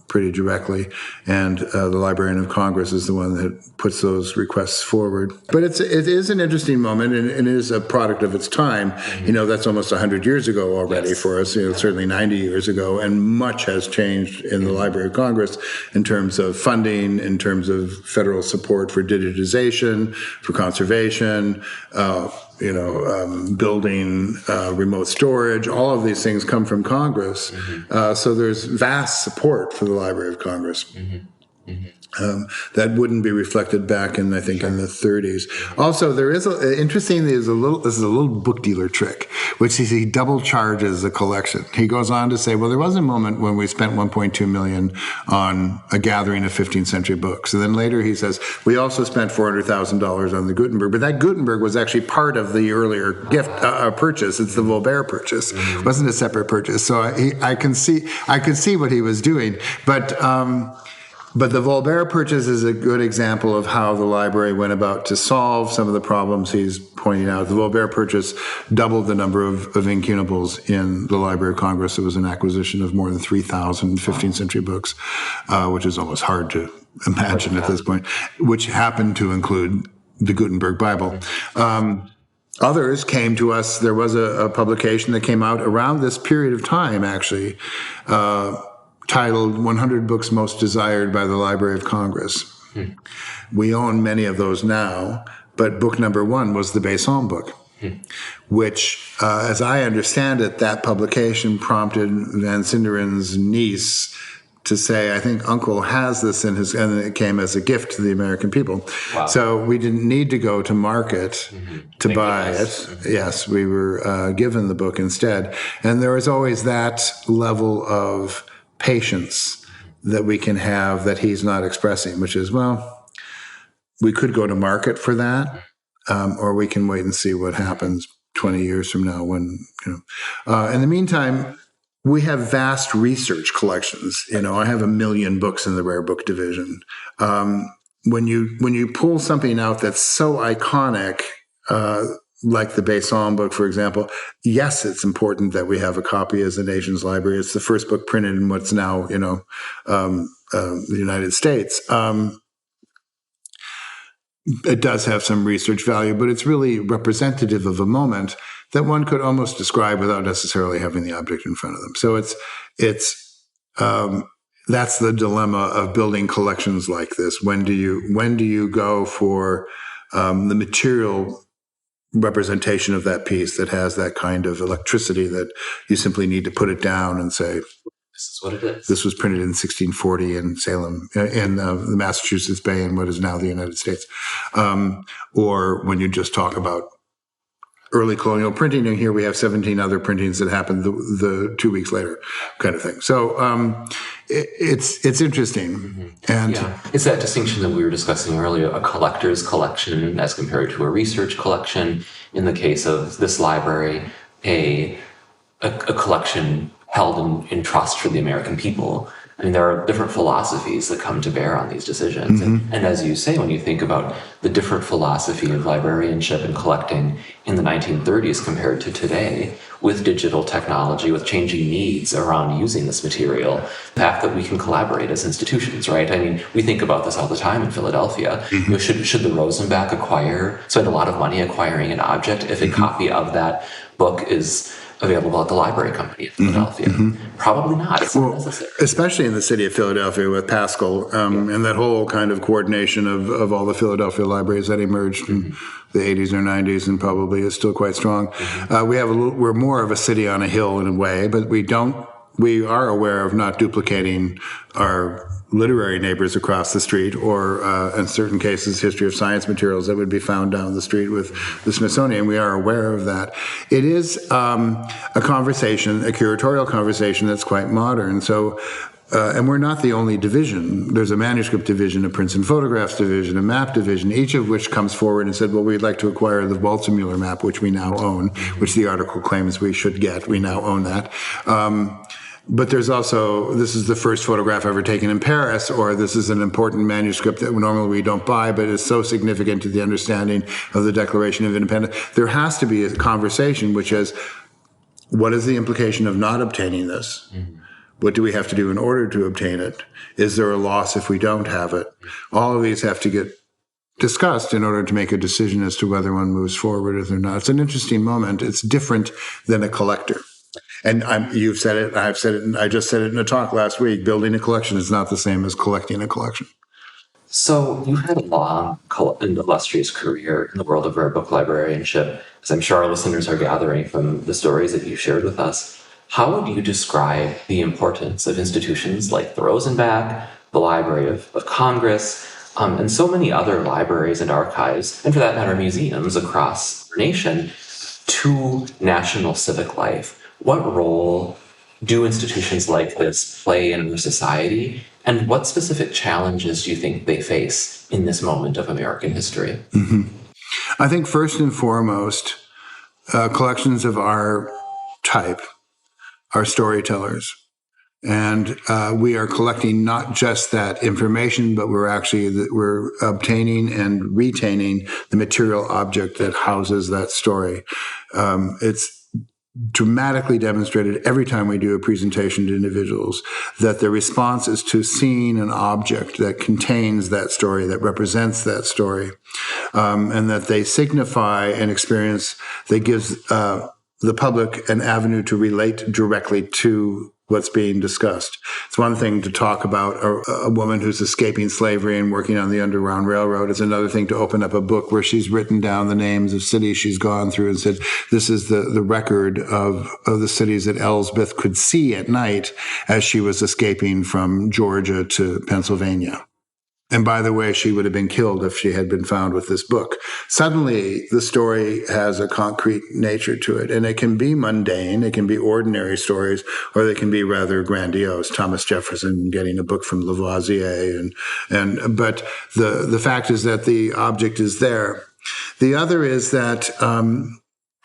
pretty directly, and the Librarian of Congress is the one that puts those requests forward. But it is an interesting moment, and it is a product of its time. That's almost 100 years ago already for us, certainly 90 years ago, and much has changed in the Library of Congress in terms of funding, in terms of federal support for digitization, for conservation, building, remote storage. All of these things come from Congress. So there's vast support for the Library of Congress. That wouldn't be reflected back in, I think, in the 30s. Also, there is this is a little book dealer trick, which is he double charges a collection. He goes on to say, well, there was a moment when we spent $1.2 million on a gathering of 15th century books. And then later he says, we also spent $400,000 on the Gutenberg, but that Gutenberg was actually part of the earlier gift purchase. It's the Voltaire purchase. It wasn't a separate purchase. So I can see what he was doing, but the Voltaire purchase is a good example of how the library went about to solve some of the problems he's pointing out. The Voltaire purchase doubled the number of incunables in the Library of Congress. It was an acquisition of more than 3,000 15th century books, which is almost hard to imagine at this point, which happened to include the Gutenberg Bible. Others came to us. There was a publication that came out around this period of time, actually, titled 100 Books Most Desired by the Library of Congress. We own many of those now, but book number 1 was the Besson book, which, as I understand it, that publication prompted Van Sinderen's niece to say, I think Uncle has this in his, and it came as a gift to the American people. Wow. So we didn't need to go to market to buy it. Yes, we were given the book instead. And there was always that level of patience that we can have that he's not expressing, which is, well, we could go to market for that, or we can wait and see what happens 20 years from now when, in the meantime, we have vast research collections. I have 1 million books in the rare book division. When you pull something out that's so iconic, like the Besson book, for example, yes, it's important that we have a copy as the nation's library. It's the first book printed in what's now, the United States. It does have some research value, but it's really representative of a moment that one could almost describe without necessarily having the object in front of them. So that's the dilemma of building collections like this. When do you go for the material representation of that piece that has that kind of electricity that you simply need to put it down and say, this is what it is. This was printed in 1640 in Salem, in the Massachusetts Bay in what is now the United States. Or when you just talk about early colonial printing, and here we have 17 other printings that happened the 2 weeks later, kind of thing. So it's interesting, and it's that distinction that we were discussing earlier: a collector's collection as compared to a research collection. In the case of this library, a collection held in trust for the American people. I mean, there are different philosophies that come to bear on these decisions. And as you say, when you think about the different philosophy of librarianship and collecting in the 1930s compared to today, with digital technology, with changing needs around using this material, the fact that we can collaborate as institutions, right? I mean, we think about this all the time in Philadelphia. Should the Rosenbach spend a lot of money acquiring an object if a copy of that book is available at the library company in Philadelphia? Probably not. It's not necessary. Especially in the city of Philadelphia with Pascal and that whole kind of coordination of all the Philadelphia libraries that emerged in the 80s or 90s and probably is still quite strong. We're more of a city on a hill in a way, but we are aware of not duplicating our literary neighbors across the street, or in certain cases, history of science materials that would be found down the street with the Smithsonian. We are aware of that. It is a conversation, a curatorial conversation that's quite modern. So And we're not the only division. There's a manuscript division, a prints and photographs division, a map division, each of which comes forward and said, well, we'd like to acquire the Waldseemüller map, which we now own, which the article claims we should get. We now own that. But there's also, this is the first photograph ever taken in Paris, or this is an important manuscript that normally we don't buy, but is so significant to the understanding of the Declaration of Independence. There has to be a conversation which is, what is the implication of not obtaining this? What do we have to do in order to obtain it? Is there a loss if we don't have it? All of these have to get discussed in order to make a decision as to whether one moves forward or not. It's an interesting moment. It's different than a collector. And you've said it, I've said it, and I just said it in a talk last week. Building a collection is not the same as collecting a collection. So you had a long and illustrious career in the world of rare book librarianship, as I'm sure our listeners are gathering from the stories that you shared with us. How would you describe the importance of institutions like the Rosenbach, the Library of Congress, and so many other libraries and archives, and for that matter, museums across our nation, to national civic life? What role do institutions like this play in our society, and what specific challenges do you think they face in this moment of American history? I think first and foremost, collections of our type are storytellers. And we are collecting not just that information, but we're obtaining and retaining the material object that houses that story. It's dramatically demonstrated every time we do a presentation to individuals that the response is to seeing an object that contains that story, that represents that story, and that they signify an experience that gives the public an avenue to relate directly to what's being discussed. It's one thing to talk about a woman who's escaping slavery and working on the Underground Railroad. It's another thing to open up a book where she's written down the names of cities she's gone through and said, this is the record of the cities that Elsbeth could see at night as she was escaping from Georgia to Pennsylvania. And by the way, she would have been killed if she had been found with this book. Suddenly, the story has a concrete nature to it, and it can be mundane, it can be ordinary stories, or they can be rather grandiose. Thomas Jefferson getting a book from Lavoisier, but the fact is that the object is there. The other is that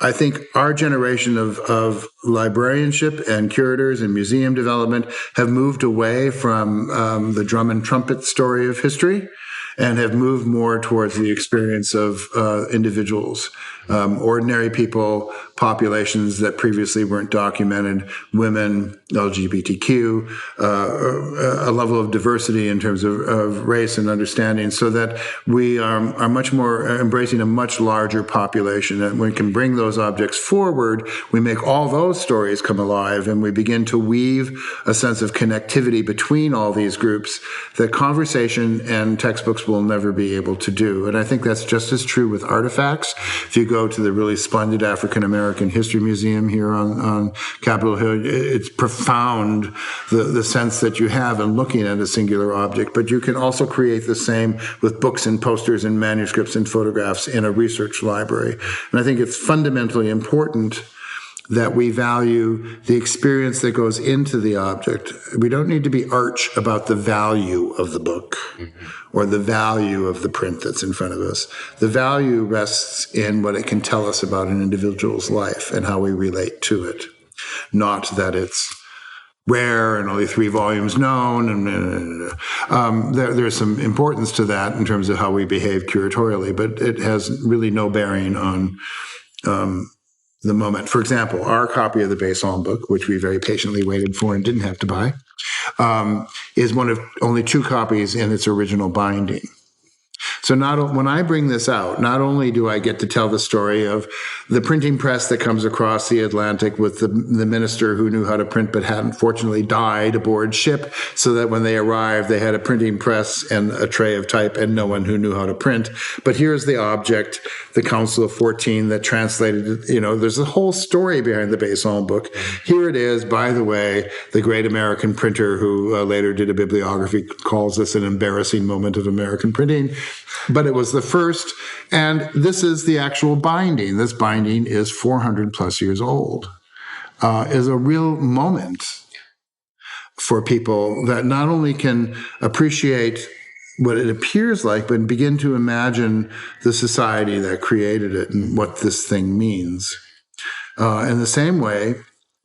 I think our generation of librarianship and curators and museum development have moved away from the drum and trumpet story of history and have moved more towards the experience of individuals, ordinary people, populations that previously weren't documented, women, LGBTQ, a level of diversity in terms of race and understanding, so that we are much more embracing a much larger population. And we can bring those objects forward, we make all those stories come alive, and we begin to weave a sense of connectivity between all these groups that conversation and textbooks will never be able to do. And I think that's just as true with artifacts. If you go to the really splendid African American History Museum here on Capitol Hill, it's profound, the sense that you have in looking at a singular object. But you can also create the same with books and posters and manuscripts and photographs in a research library. And I think it's fundamentally important that we value the experience that goes into the object. We don't need to be arch about the value of the book or the value of the print that's in front of us. The value rests in what it can tell us about an individual's life and how we relate to it, not that it's rare and only 3 volumes known. And there's some importance to that in terms of how we behave curatorially, but it has really no bearing on the moment. For example, our copy of the Basson book, which we very patiently waited for and didn't have to buy, is one of only 2 copies in its original binding. So when I bring this out, not only do I get to tell the story of the printing press that comes across the Atlantic with the minister who knew how to print but hadn't fortunately died aboard ship, so that when they arrived, they had a printing press and a tray of type and no one who knew how to print. But here's the object, the Council of 14 that translated it. There's a whole story behind the Basson book. Here it is, by the way, the great American printer who later did a bibliography calls this an embarrassing moment of American printing. But it was the first, and this is the actual binding. This binding is 400 plus years old, is a real moment for people that not only can appreciate what it appears like, but begin to imagine the society that created it and what this thing means. In the same way,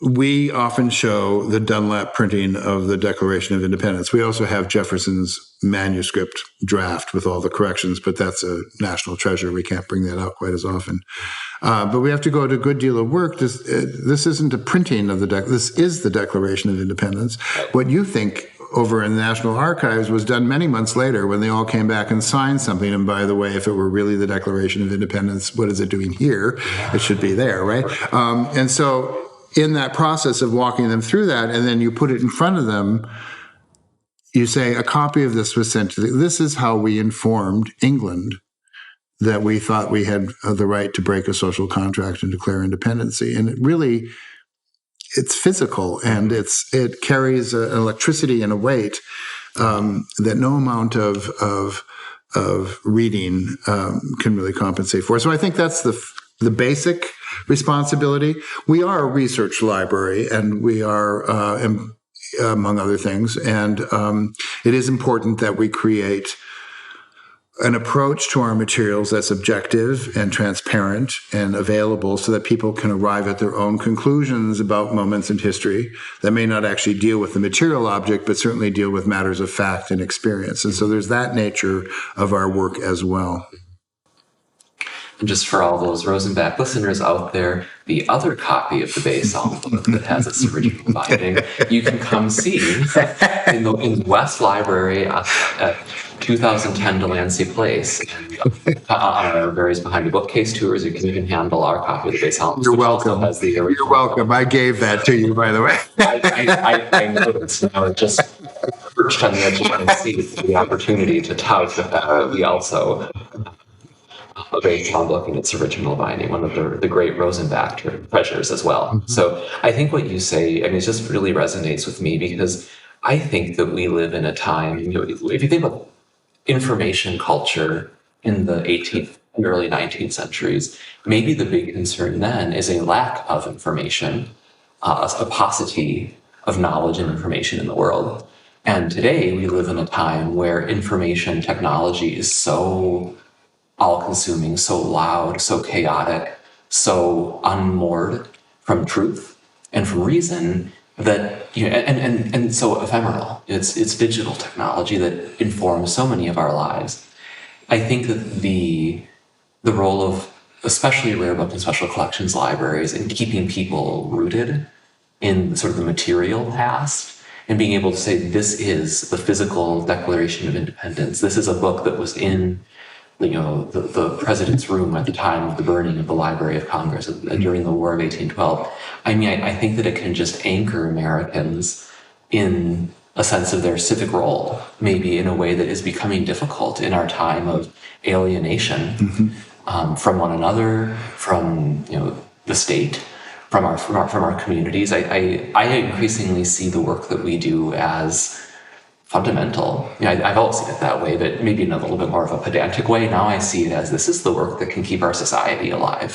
we often show the Dunlap printing of the Declaration of Independence. We also have Jefferson's manuscript draft with all the corrections, but that's a national treasure. We can't bring that out quite as often. But we have to go to a good deal of work. This isn't a printing of this is the Declaration of Independence. What you think over in the National Archives was done many months later when they all came back and signed something. And by the way, if it were really the Declaration of Independence, what is it doing here? It should be there, right? And so in that process of walking them through that, and then you put it in front of them, you say, a copy of this was sent to this is how we informed England that we thought we had the right to break a social contract and declare independency. And it really, it's physical, and it carries an electricity and a weight that no amount of reading can really compensate for. So I think that's the basic responsibility. We are a research library, and we are, among other things, and it is important that we create an approach to our materials that's objective and transparent and available so that people can arrive at their own conclusions about moments in history that may not actually deal with the material object, but certainly deal with matters of fact and experience. And so there's that nature of our work as well. And just for all those Rosenbach listeners out there, the other copy of the base album that has its original binding, you can come see in the West Library at 2010 Delancey Place. On our various Behind the Bookcase tours, you can even handle our copy of the base album. You're welcome. You're welcome. I gave that to you, by the way. I noticed. It just perched on the edge of my seat, the opportunity to tout that we also a base book in its original binding, one of the great Rosenbach treasures as well. Mm-hmm. So I think what you say, it just really resonates with me, because I think that we live in a time, if you think about information culture in the 18th and early 19th centuries, maybe the big concern then is a lack of information, a paucity of knowledge and information in the world. And today we live in a time where information technology is so all-consuming, so loud, so chaotic, so unmoored from truth and from reason that, and so ephemeral. It's digital technology that informs so many of our lives. I think that the role of especially rare book and special collections libraries in keeping people rooted in sort of the material past and being able to say, this is the physical Declaration of Independence. This is a book that was in the president's room at the time of the burning of the Library of Congress during the War of 1812. I think that it can just anchor Americans in a sense of their civic role, maybe in a way that is becoming difficult in our time of alienation from one another, from the state, from our communities. I increasingly see the work that we do as fundamental. I've always seen it that way, but maybe in a little bit more of a pedantic way. Now I see it as this is the work that can keep our society alive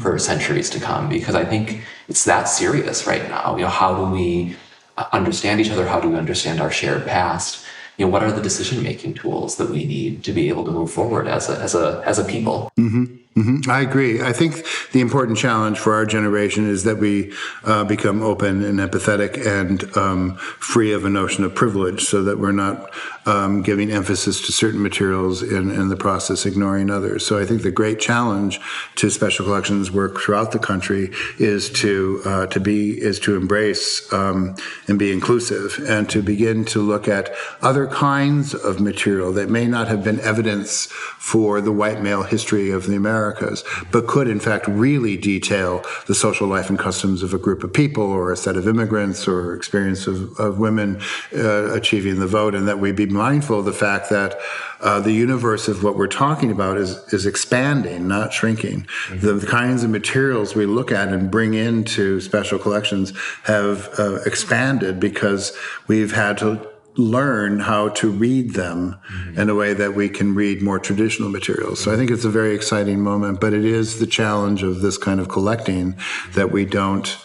for centuries to come, because I think it's that serious right now. How do we understand each other? How do we understand our shared past? What are the decision-making tools that we need to be able to move forward as a people? I agree. I think the important challenge for our generation is that we become open and empathetic and free of a notion of privilege, so that we're not giving emphasis to certain materials and in the process ignoring others. So I think the great challenge to special collections work throughout the country is to embrace and be inclusive, and to begin to look at other kinds of material that may not have been evidence for the white male history of the Americas, but could in fact really detail the social life and customs of a group of people, or a set of immigrants, or experience of women achieving the vote, and that we be mindful of the fact that the universe of what we're talking about is expanding, not shrinking. The kinds of materials we look at and bring into special collections have expanded because we've had to learn how to read them in a way that we can read more traditional materials. So I think it's a very exciting moment, but it is the challenge of this kind of collecting that we don't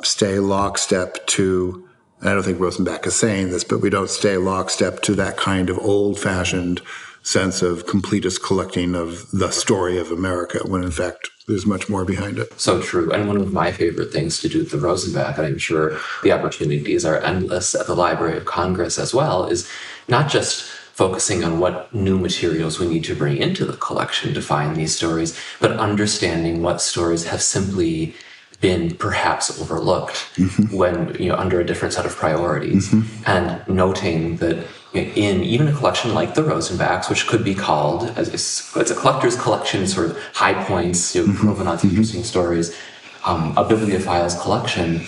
stay lockstep to and I don't think Rosenbach is saying this, but we don't stay lockstep to that kind of old-fashioned sense of completist collecting of the story of America, when in fact there's much more behind it. So true. And one of my favorite things to do with the Rosenbach, and I'm sure the opportunities are endless at the Library of Congress as well, is not just focusing on what new materials we need to bring into the collection to find these stories, but understanding what stories have simply been perhaps overlooked when, under a different set of priorities, and noting that in even a collection like the Rosenbach's, which could be called, as it's a collector's collection, sort of high points, provenance, interesting stories, a bibliophile's collection,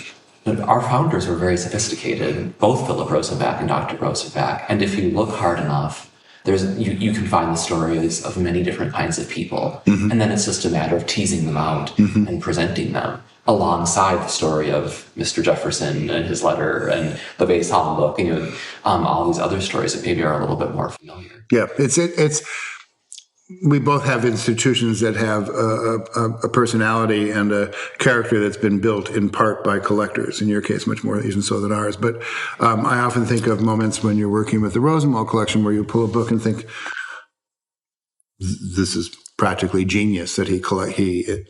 but our founders were very sophisticated, both Philip Rosenbach and Dr. Rosenbach, and if you look hard enough, you can find the stories of many different kinds of people, and then it's just a matter of teasing them out and presenting them alongside the story of Mr. Jefferson and his letter and the Bayes-Holland book, all these other stories that maybe are a little bit more familiar. Yeah, it's we both have institutions that have a personality and a character that's been built in part by collectors. In your case, much more even so than ours. But I often think of moments when you're working with the Rosenwald collection where you pull a book and think, this is practically genius that he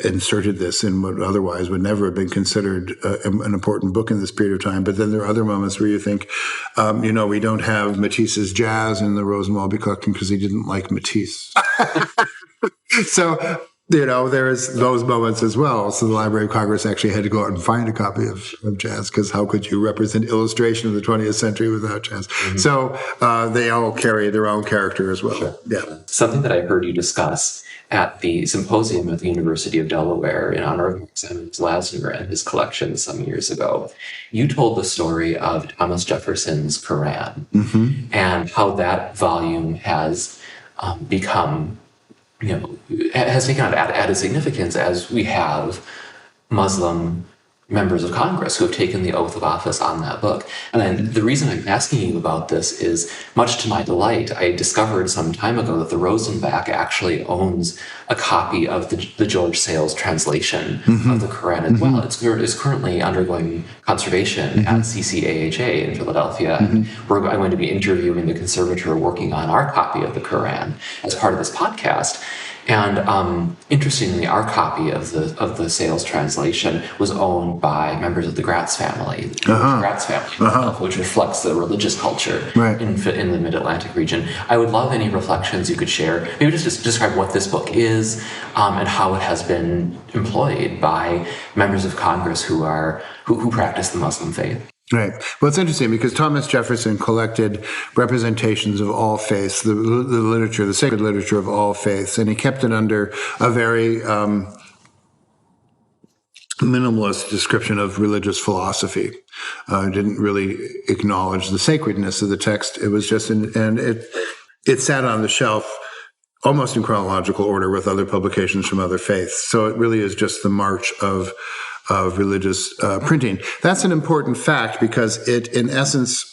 inserted this in what otherwise would never have been considered an important book in this period of time. But then there are other moments where you think, we don't have Matisse's jazz in the Rosenwald collection because he didn't like Matisse. So, there's those moments as well. So the Library of Congress actually had to go out and find a copy of jazz, because how could you represent illustration of the 20th century without jazz? So they all carry their own character as well. Sure. Yeah. Something that I heard you discuss at the symposium at the University of Delaware in honor of Max Lasner and his collection some years ago, you told the story of Thomas Jefferson's Quran and how that volume has become, has taken on added significance as we have Muslim members of Congress who have taken the oath of office on that book. And the reason I'm asking you about this is, much to my delight, I discovered some time ago that the Rosenbach actually owns a copy of the George Sales translation of the Quran as well. It's currently undergoing conservation at CCAHA in Philadelphia. And I'm going to be interviewing the conservator working on our copy of the Quran as part of this podcast. And interestingly, our copy of the Sales translation was owned by members of the Gratz family, which reflects the religious culture in the Mid-Atlantic region. I would love any reflections you could share. Maybe just describe what this book is and how it has been employed by members of Congress who practice the Muslim faith. Right. Well, it's interesting because Thomas Jefferson collected representations of all faiths, the literature, the sacred literature of all faiths, and he kept it under a very minimalist description of religious philosophy. Didn't really acknowledge the sacredness of the text. It was just, it sat on the shelf almost in chronological order with other publications from other faiths. So it really is just the march of religious printing. That's an important fact because it, in essence,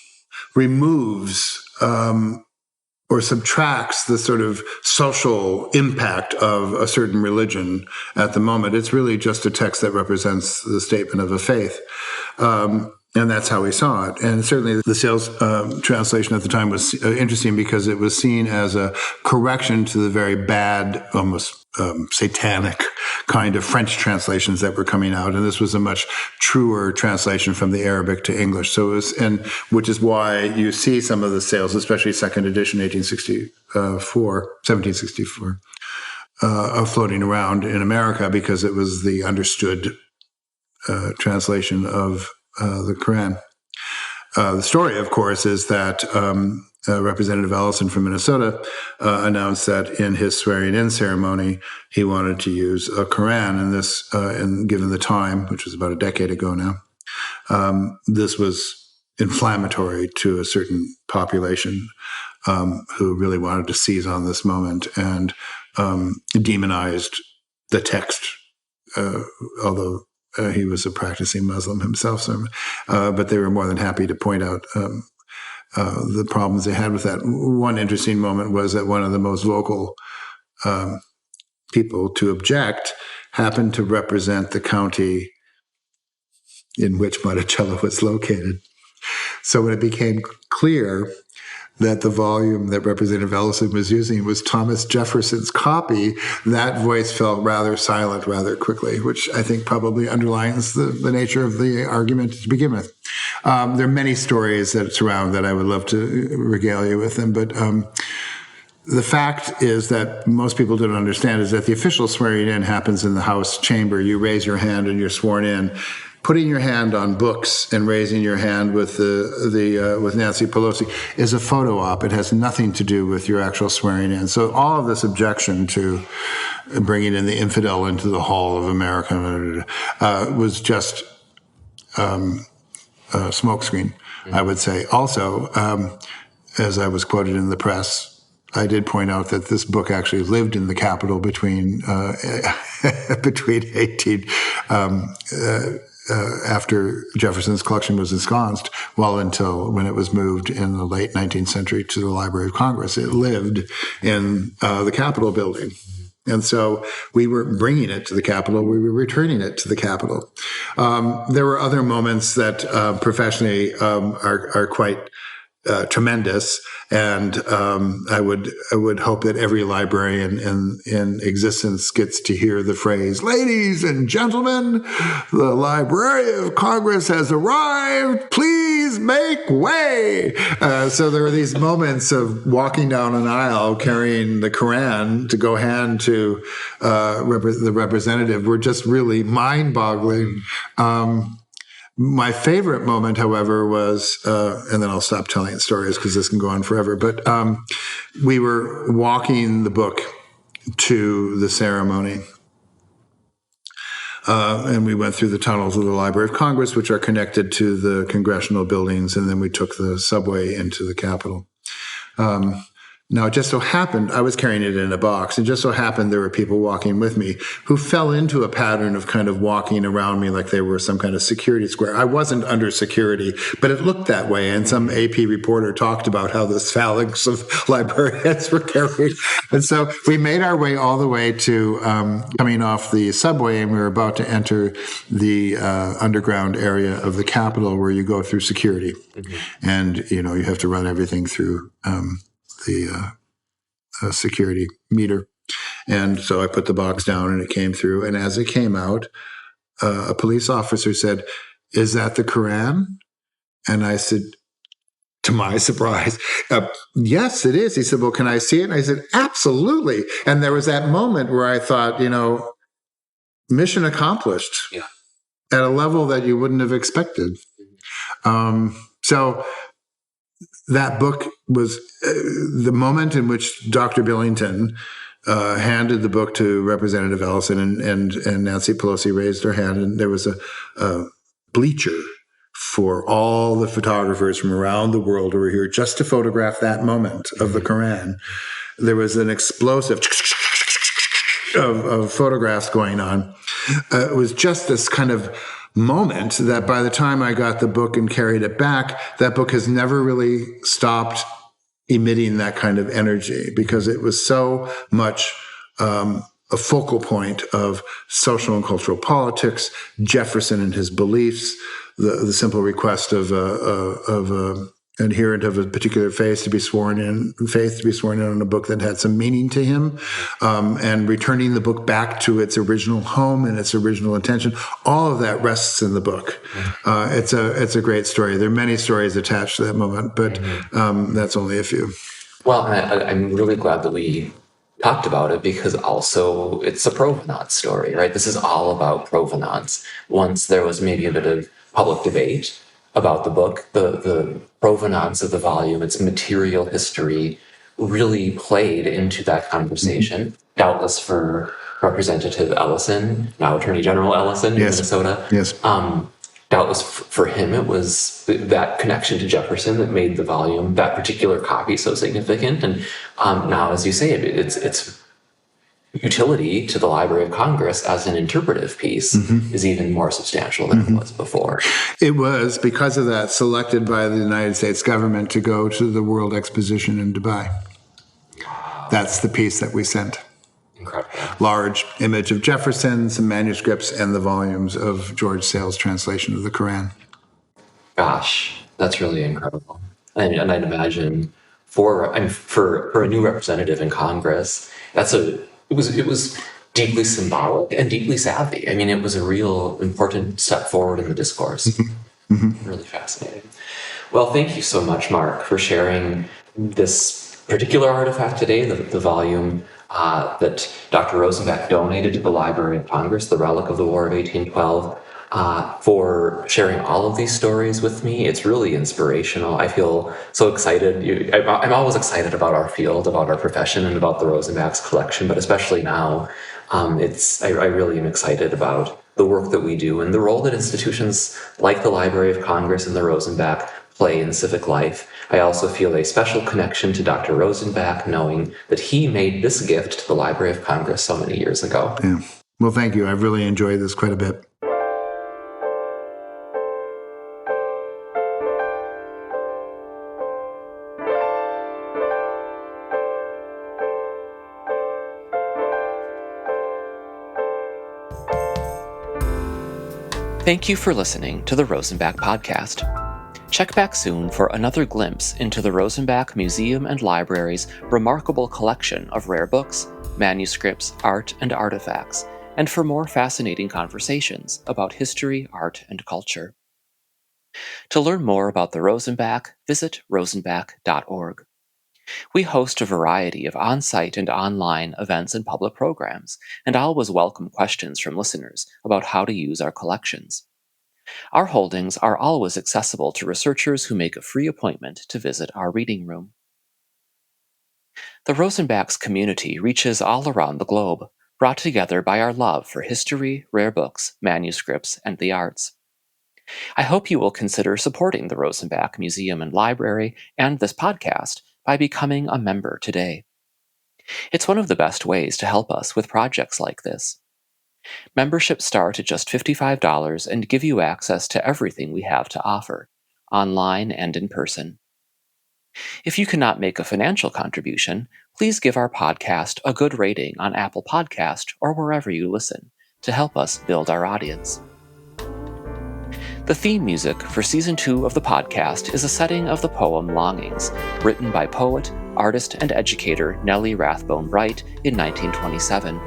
removes or subtracts the sort of social impact of a certain religion at the moment. It's really just a text that represents the statement of a faith. And that's how we saw it. And certainly the Sales translation at the time was interesting because it was seen as a correction to the very bad, almost satanic kind of French translations that were coming out. And this was a much truer translation from the Arabic to English. So it was, and which is why you see some of the Sales, especially second edition, 1764, floating around in America because it was the understood translation of the Quran. The story, of course, is that Representative Ellison from Minnesota announced that in his swearing-in ceremony, he wanted to use a Quran, and this, and given the time, which was about a decade ago now, this was inflammatory to a certain population who really wanted to seize on this moment and demonized the text, although he was a practicing Muslim himself, but they were more than happy to point out the problems they had with that. One interesting moment was that one of the most vocal people to object happened to represent the county in which Monticello was located. So when it became clear that the volume that Representative Ellison was using was Thomas Jefferson's copy, that voice fell rather silent rather quickly, which I think probably underlines the nature of the argument to begin with. There are many stories that surround that I would love to regale you with them, but the fact is that most people don't understand is that the official swearing in happens in the House chamber. You raise your hand and you're sworn in. Putting your hand on books and raising your hand with with Nancy Pelosi is a photo op. It has nothing to do with your actual swearing in. So all of this objection to bringing in the infidel into the hall of America was just a smokescreen, I would say. Also, as I was quoted in the press, I did point out that this book actually lived in the Capitol between 18. After Jefferson's collection was ensconced, well until when it was moved in the late 19th century to the Library of Congress. It lived in the Capitol building. And so we were bringing it to the Capitol. We were returning it to the Capitol. There were other moments that professionally are quite tremendous, and I would hope that every librarian in existence gets to hear the phrase, "Ladies and gentlemen, the Library of Congress has arrived. Please make way." So there are these moments of walking down an aisle carrying the Quran to go hand to the representative were just really mind-boggling. My favorite moment, however, was, and then I'll stop telling stories because this can go on forever, but we were walking the book to the ceremony. And we went through the tunnels of the Library of Congress, which are connected to the congressional buildings, and then we took the subway into the Capitol. Now, it just so happened, I was carrying it in a box. It just so happened there were people walking with me who fell into a pattern of kind of walking around me like they were some kind of security square. I wasn't under security, but it looked that way. And some AP reporter talked about how the phalanx of librarians were carried. And so we made our way all the way to coming off the subway, and we were about to enter the underground area of the Capitol where you go through security. Mm-hmm. And, you have to run everything through the security meter. And so I put the box down and it came through. And as it came out, a police officer said, "Is that the Quran?" And I said, to my surprise, "Yes, it is." He said, "Well, can I see it?" And I said, "Absolutely." And there was that moment where I thought, mission accomplished. Yeah. At a level that you wouldn't have expected. So that book was the moment in which Dr. Billington handed the book to Representative Ellison, and Nancy Pelosi raised her hand, and there was a bleacher for all the photographers from around the world who were here just to photograph that moment of the Quran. There was an explosive of photographs going on. It was just this kind of moment that by the time I got the book and carried it back, that book has never really stopped emitting that kind of energy because it was so much a focal point of social and cultural politics, Jefferson and his beliefs, the simple request of adherent of a particular faith to be sworn in on a book that had some meaning to him, and returning the book back to its original home and its original intention. All of that rests in the book. It's a great story. There are many stories attached to that moment, but that's only a few. Well, I'm really glad that we talked about it because also it's a provenance story, right? This is all about provenance. Once there was maybe a bit of public debate about the book, the provenance of the volume, its material history really played into that conversation. Doubtless for Representative Ellison, now Attorney General Ellison in Minnesota. Yes. Doubtless for him, it was that connection to Jefferson that made the volume, that particular copy, so significant. And now, as you say, it's utility to the Library of Congress as an interpretive piece is even more substantial than it was before. It was, because of that, selected by the United States government to go to the World Exposition in Dubai. That's the piece that we sent. Incredible. Large image of Jefferson, some manuscripts, and the volumes of George Sale's translation of the Quran. Gosh, That's really incredible. And I'd imagine for a new representative in Congress, it was deeply symbolic and deeply savvy. I mean, it was a real important step forward in the discourse. Really fascinating. Well, thank you so much, Mark, for sharing this particular artifact today, the volume that Dr. Rosenbach donated to the Library of Congress, the Relic of the War of 1812, for sharing all of these stories with me. It's really inspirational. I feel so excited. I'm always excited about our field, about our profession, and about the Rosenbach's collection, but especially now, I really am excited about the work that we do and the role that institutions like the Library of Congress and the Rosenbach play in civic life. I also feel a special connection to Dr. Rosenbach, knowing that he made this gift to the Library of Congress so many years ago. Yeah. Well, thank you. I've really enjoyed this quite a bit. Thank you for listening to the Rosenbach Podcast. Check back soon for another glimpse into the Rosenbach Museum and Library's remarkable collection of rare books, manuscripts, art, and artifacts, and for more fascinating conversations about history, art, and culture. To learn more about the Rosenbach, visit rosenbach.org. We host a variety of on-site and online events and public programs, and always welcome questions from listeners about how to use our collections. Our holdings are always accessible to researchers who make a free appointment to visit our reading room. The Rosenbach's community reaches all around the globe, brought together by our love for history, rare books, manuscripts, and the arts. I hope you will consider supporting the Rosenbach Museum and Library and this podcast by becoming a member today. It's one of the best ways to help us with projects like this. Memberships start at just $55 and give you access to everything we have to offer, online and in person. If you cannot make a financial contribution, please give our podcast a good rating on Apple Podcast or wherever you listen to help us build our audience. The theme music for Season 2 of the podcast is a setting of the poem Longings, written by poet, artist, and educator Nellie Rathbone Bright in 1927.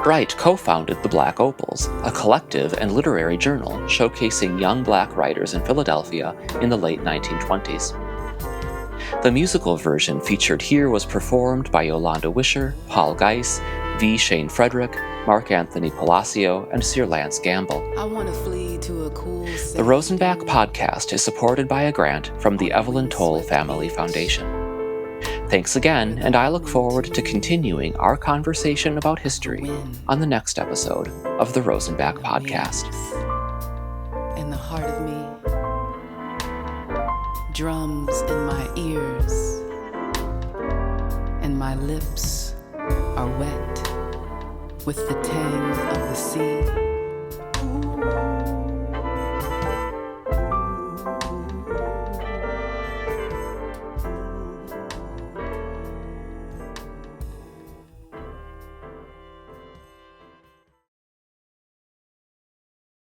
Bright co-founded the Black Opals, a collective and literary journal showcasing young Black writers in Philadelphia in the late 1920s. The musical version featured here was performed by Yolanda Wisher, Paul Geis, V. Shane Frederick, Mark Anthony Palacio, and Sir Lance Gamble. I want to flee to a cool city. The Rosenbach podcast is supported by a grant from the Evelyn Toll Family Foundation. Thanks again, and I look forward to continuing our conversation about history on the next episode of the Rosenbach Podcast. In the heart of me, drums in my ears, and my lips are wet with the tang of the sea.